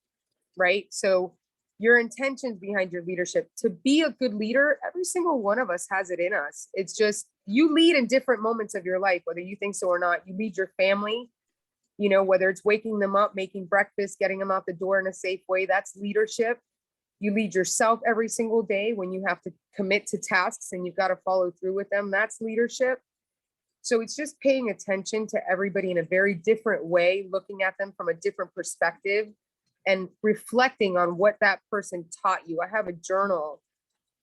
right? So your intentions behind your leadership, to be a good leader, every single one of us has it in us. It's just, you lead in different moments of your life, whether you think so or not. You lead your family, whether it's waking them up, making breakfast, getting them out the door in a safe way, that's leadership. You lead yourself every single day when you have to commit to tasks and you've got to follow through with them. That's leadership. So it's just paying attention to everybody in a very different way, looking at them from a different perspective and reflecting on what that person taught you. I have a journal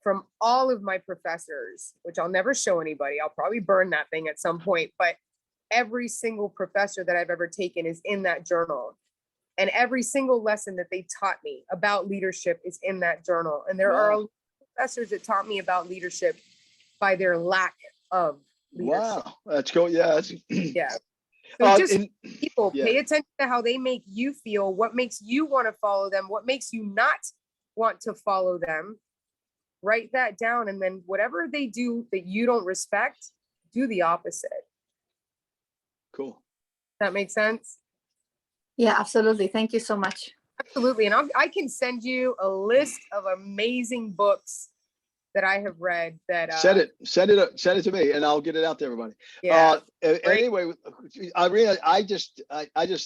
from all of my professors, which I'll never show anybody. I'll probably burn that thing at some point, but every single professor that I've ever taken is in that journal. And every single lesson that they taught me about leadership is in that journal. And there are professors that taught me about leadership by their lack of leadership. Wow, that's cool. Yeah. Yeah. So just people pay attention to how they make you feel, what makes you want to follow them, what makes you not want to follow them. Write that down. And then whatever they do that you don't respect, do the opposite. Cool. That makes sense? Yeah, absolutely. Thank you so much. Absolutely. And I can send you a list of amazing books that I have read that send it to me and I'll get it out to everybody. Yeah. Anyway, Irina, I just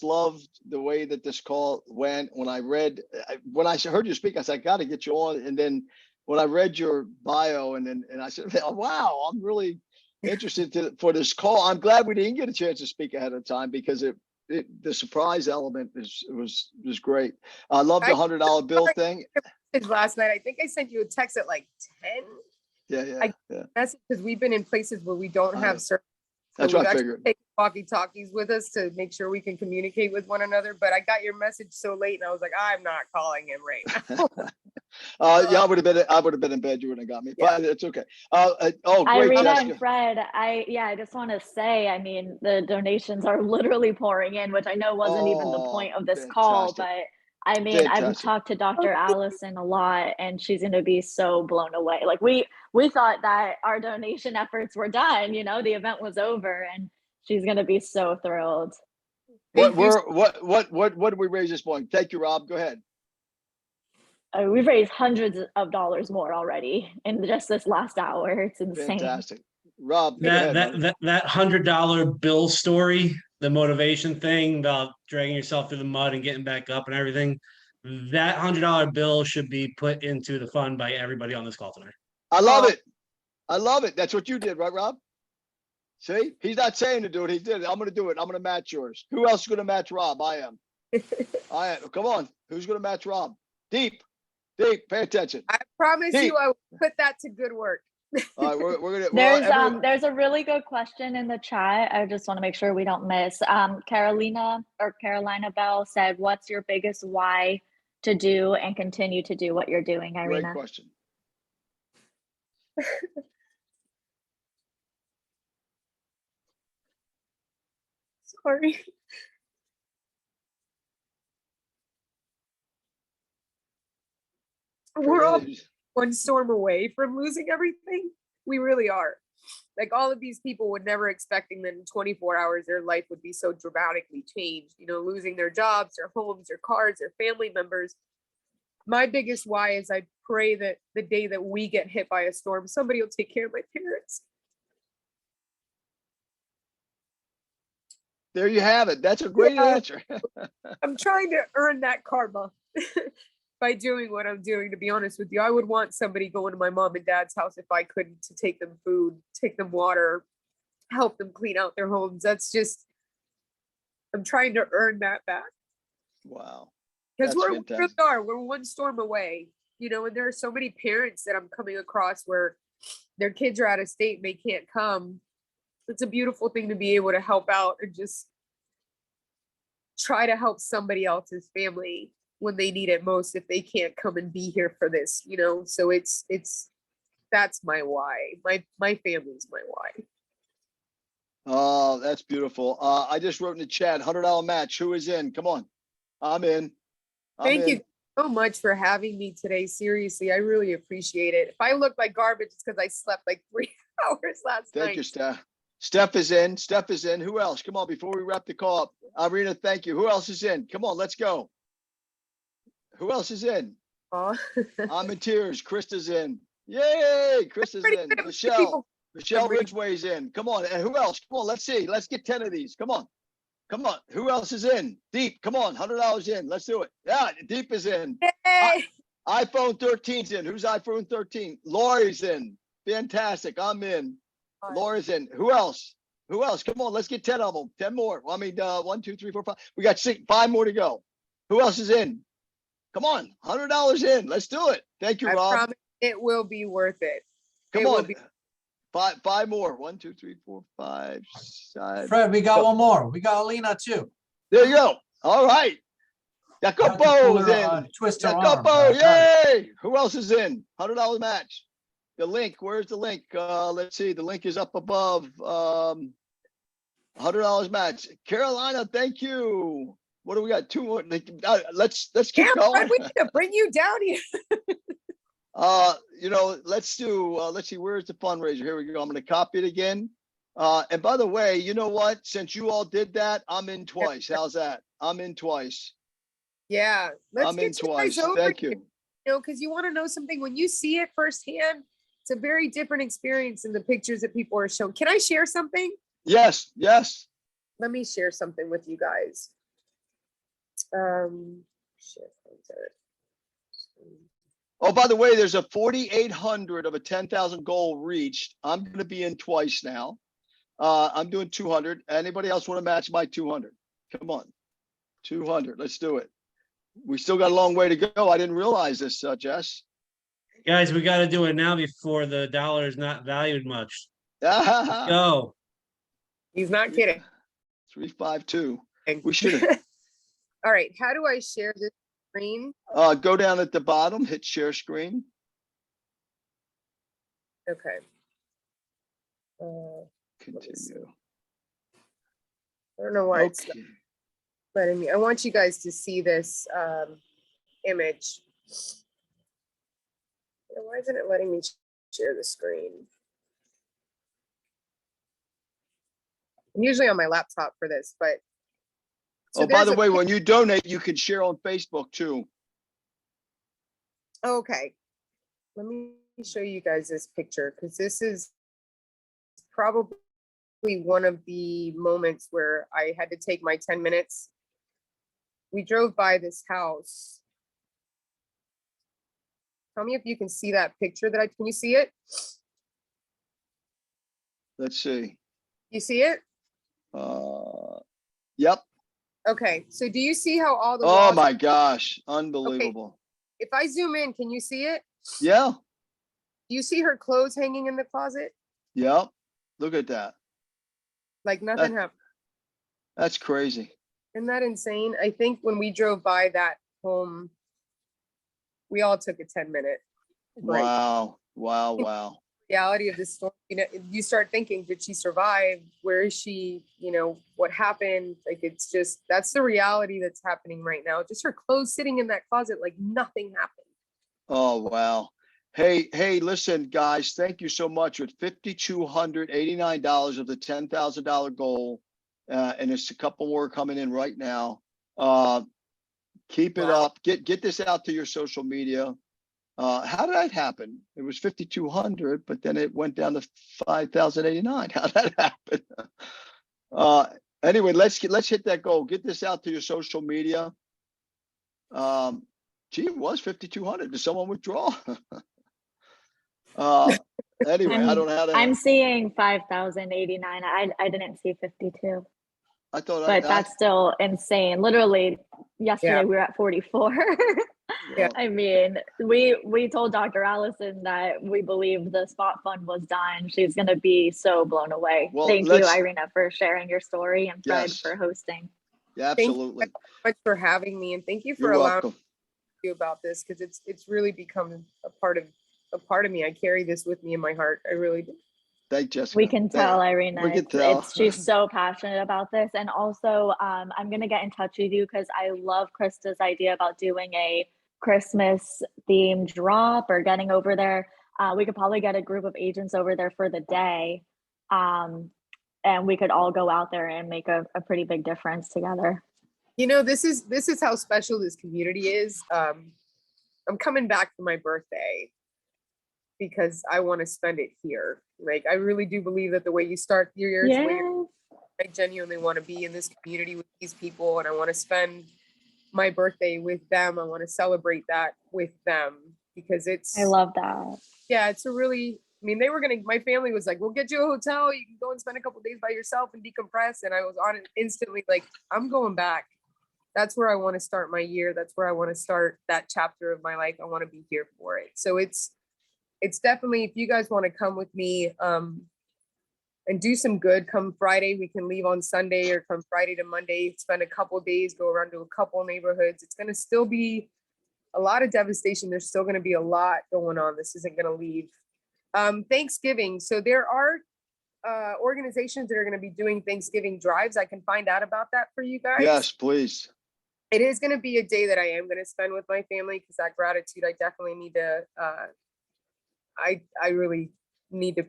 loved the way that this call went. When I heard you speak, I said, I got to get you on. And then when I read your bio and I said, oh, wow, I'm really interested for this call. I'm glad we didn't get a chance to speak ahead of time, because the surprise element was great. I love the $100 bill thing. Last night, I think I sent you a text at like 10. Yeah. That's because we've been in places where we don't have service. That's we've what I actually figured. taken walkie-talkies with us to make sure we can communicate with one another. But I got your message so late, and I was like, I'm not calling him right now. Yeah, I would have been in bed. You wouldn't have got me, Yeah. but it's okay. Oh, great, Irina Jessica. and Fred, I just want to say, I mean, the donations are literally pouring in, which I know wasn't even the Oh, point of this call, fantastic. but I mean, I've Fantastic. talked to Dr. Allison a lot, and she's going to be so blown away. Like we thought that our donation efforts were done, you know, the event was over, and she's going to be so thrilled. What did we raise this morning? Thank you, Rob. Go ahead. We've raised hundreds of dollars more already in just this last hour. It's insane. Fantastic. Rob, go ahead, buddy. That $100 bill story, the motivation thing about dragging yourself through the mud and getting back up and everything, that $100 bill should be put into the fund by everybody on this call tonight. I love it. I love it. That's what you did, right, Rob? See, he's not saying to do it. He did it. I'm going to do it. I'm going to match yours. Who else is going to match Rob? I am. I am. Come on. Who's going to match Rob? Deep. Pay attention. I promise Deep. you, I will put that to good work. All right, we're gonna. There's a really good question in the chat. I just want to make sure we don't miss. Carolina Bell said, "What's your biggest why to do and continue to do what you're doing, Irina?" Great question. Sorry. We're all one storm away from losing everything. We really are. Like all of these people would never expecting that in 24 hours their life would be so dramatically changed, you know, losing their jobs, their homes, their cars, their family members. My biggest why is I pray that the day that we get hit by a storm, somebody will take care of my parents. There you have it. That's a great answer. I'm trying to earn that karma by doing what I'm doing, to be honest with you. I would want somebody going to my mom and dad's house if I couldn't, to take them food, take them water, help them clean out their homes. That's just, I'm trying to earn that back. Wow. Because That's we fantastic. really are. We're one storm away, you know, and there are so many parents that I'm coming across where their kids are out of state and they can't come. It's a beautiful thing to be able to help out and just try to help somebody else's family when they need it most, if they can't come and be here for this, you know. So it's that's my why. My family's my why. Oh, that's beautiful. I just wrote in the chat, $100 match. Who is in? Come on. I'm in. Thank you so much for having me today. Seriously, I really appreciate it. If I look like garbage, it's because I slept like 3 hours last night. Thank you, Steph. Steph is in. Steph is in. Who else? Come on, before we wrap the call up. Irina, thank you. Who else is in? Come on, let's go. Who else is in? Aw. I'm in tears. Krista's in. Yay! Krista's Pretty in. good. Michelle People- Ridgway's in. Come on. And who else? Come on, let's see. Let's get 10 of these. Come on. Come on. Who else is in? Deep. Come on. $100 in. Let's do it. Yeah, Deep is in. Yay! iPhone 13's in. Who's iPhone 13? Lori's in. Fantastic. I'm in. Laura's in. Who else? Who else? Come on, let's get 10 of them. 10 more. I mean, 1, 2, 3, 4, 5. We got 5 more to go. Who else is in? Come on, $100 in. Let's do it. Thank you, I Rob. promise it will be worth it. Come It will on. be- Five more. 1, 2, 3, 4, 5, 6. Fred, we got one more. We got Alina too. There you go. All right. Jacopo's in. Twist her arm. Jacopo, yay! Who else is in? $100 match. The link, where's the link? Let's see, the link is up above. $100 match. Carolina, thank you. What do we got? 2 more. Let's keep Yeah, going. we need to bring you down here. You know, let's see, where's the fundraiser? Here we go. I'm gonna copy it again. And by the way, you know what? Since you all did that, I'm in twice. How's that? I'm in twice. Yeah, let's I'm in get you guys twice. over Thank here, you. you know, because you want to know something. When you see it firsthand, it's a very different experience than the pictures that people are showing. Can I share something? Yes, yes. Let me share something with you guys. Share content. Oh, by the way, there's a 4,800 of a 10,000 goal reached. I'm going to be in twice now. I'm doing 200. Anybody else want to match my 200? Come on, 200. Let's do it. We still got a long way to go. I didn't realize this, Jess. Guys, we got to do it now before the dollar is not valued much. Let's Go. He's not kidding. 352. We should have. All right, how do I share this screen? Go down at the bottom, hit share screen. Okay. Let me see. Continue. I don't know why it's not Okay. letting me. I want you guys to see this image. Why isn't it letting me share the screen? I'm usually on my laptop for this, but. So Oh, by there's the a way, when you donate, you can share on Facebook too. Okay, let me show you guys this picture because this is probably one of the moments where I had to take my 10 minutes. We drove by this house. Tell me if you can see that picture can you see it? Let's see. You see it? Yep. Okay, so do you see how all the Oh walls? my gosh, unbelievable. If I zoom in, can you see it? Yeah. Do you see her clothes hanging in the closet? Yep. Look at that. Like nothing happened. That's crazy. Isn't that insane? I think when we drove by that home, we all took a 10-minute break. Wow. Wow. Wow. Reality of this story, you start thinking, did she survive? Where is she? What happened? Like, it's just, that's the reality that's happening right now. Just her clothes sitting in that closet, like nothing happened. Oh, wow. Hey, listen, guys, thank you so much. With $5,289 of the $10,000 goal, and there's a couple more coming in right now. Keep it up. Get this out to your social media. How did that happen? It was 5,200, but then it went down to 5,089. How did that happen? Anyway, let's hit that goal. Get this out to your social media. Gee, it was 5,200. Did someone withdraw? Anyway, I don't know how to. I'm seeing 5,089. I didn't see 52. I thought, but that's still insane. Literally, yesterday we were at 44. Yeah. I mean, we told Dr. Allison that we believed the spot fund was done. She's going to be so blown away. Well, Thank you, Irina, for sharing your story, and Fred Yes. for hosting. Yeah, absolutely. Thank you so much for having me, and thank you for You're allowing welcome. me to do about this, because it's really become a part of me. I carry this with me in my heart. I really do. Thank Jessica. We can tell, Irina. We can tell. She's so passionate about this. And also, I'm going to get in touch with you because I love Krista's idea about doing a Christmas themed drop or getting over there. We could probably get a group of agents over there for the day. And we could all go out there and make a pretty big difference together. This is how special this community is. I'm coming back for my birthday because I want to spend it here. Like, I really do believe that the way you start your year is the way I genuinely want to be in this community with these people, and I want to spend my birthday with them. I want to celebrate that with them because I love that. Yeah, it's a really, my family was like, we'll get you a hotel. You can go and spend a couple days by yourself and decompress. And I was on it instantly, like, I'm going back. That's where I want to start my year. That's where I want to start that chapter of my life. I want to be here for it. So it's definitely, if you guys want to come with me and do some good, come Friday, we can leave on Sunday, or come Friday to Monday, spend a couple days, go around to a couple neighborhoods. It's going to still be a lot of devastation. There's still going to be a lot going on. This isn't going to leave. Thanksgiving. So there are organizations that are going to be doing Thanksgiving drives. I can find out about that for you guys. Yes, please. It is going to be a day that I am going to spend with my family, because that gratitude, I definitely need to, I really need to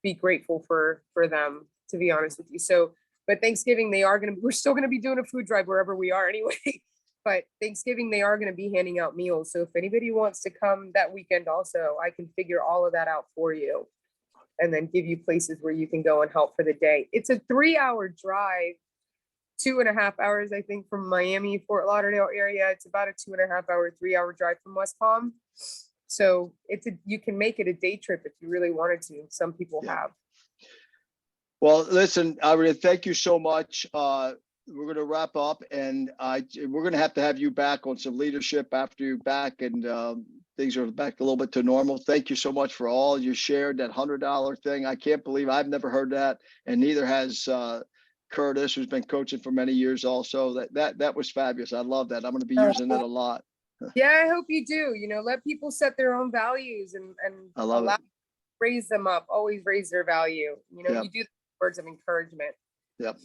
be grateful for them, to be honest with you. So, but Thanksgiving, we're still going to be doing a food drive wherever we are anyway. But Thanksgiving, they are going to be handing out meals. So if anybody wants to come that weekend also, I can figure all of that out for you and then give you places where you can go and help for the day. It's a 3-hour drive, 2.5 hours, I think, from Miami, Fort Lauderdale area. It's about a 2.5 hour, 3-hour drive from West Palm. So you can make it a day trip if you really wanted to. Some people have. Well, listen, Irina, thank you so much. We're going to wrap up, and we're going to have you back on some leadership after you're back, and things are back a little bit to normal. Thank you so much for all you shared, that $100 thing. I can't believe I've never heard that, and neither has Curtis, who's been coaching for many years also. That was fabulous. I love that. I'm going to be using it a lot. Yeah, I hope you do. You know, let people set their own values and I love it. raise them up. Always raise their value. You know, Yep. you do words of encouragement. Yep.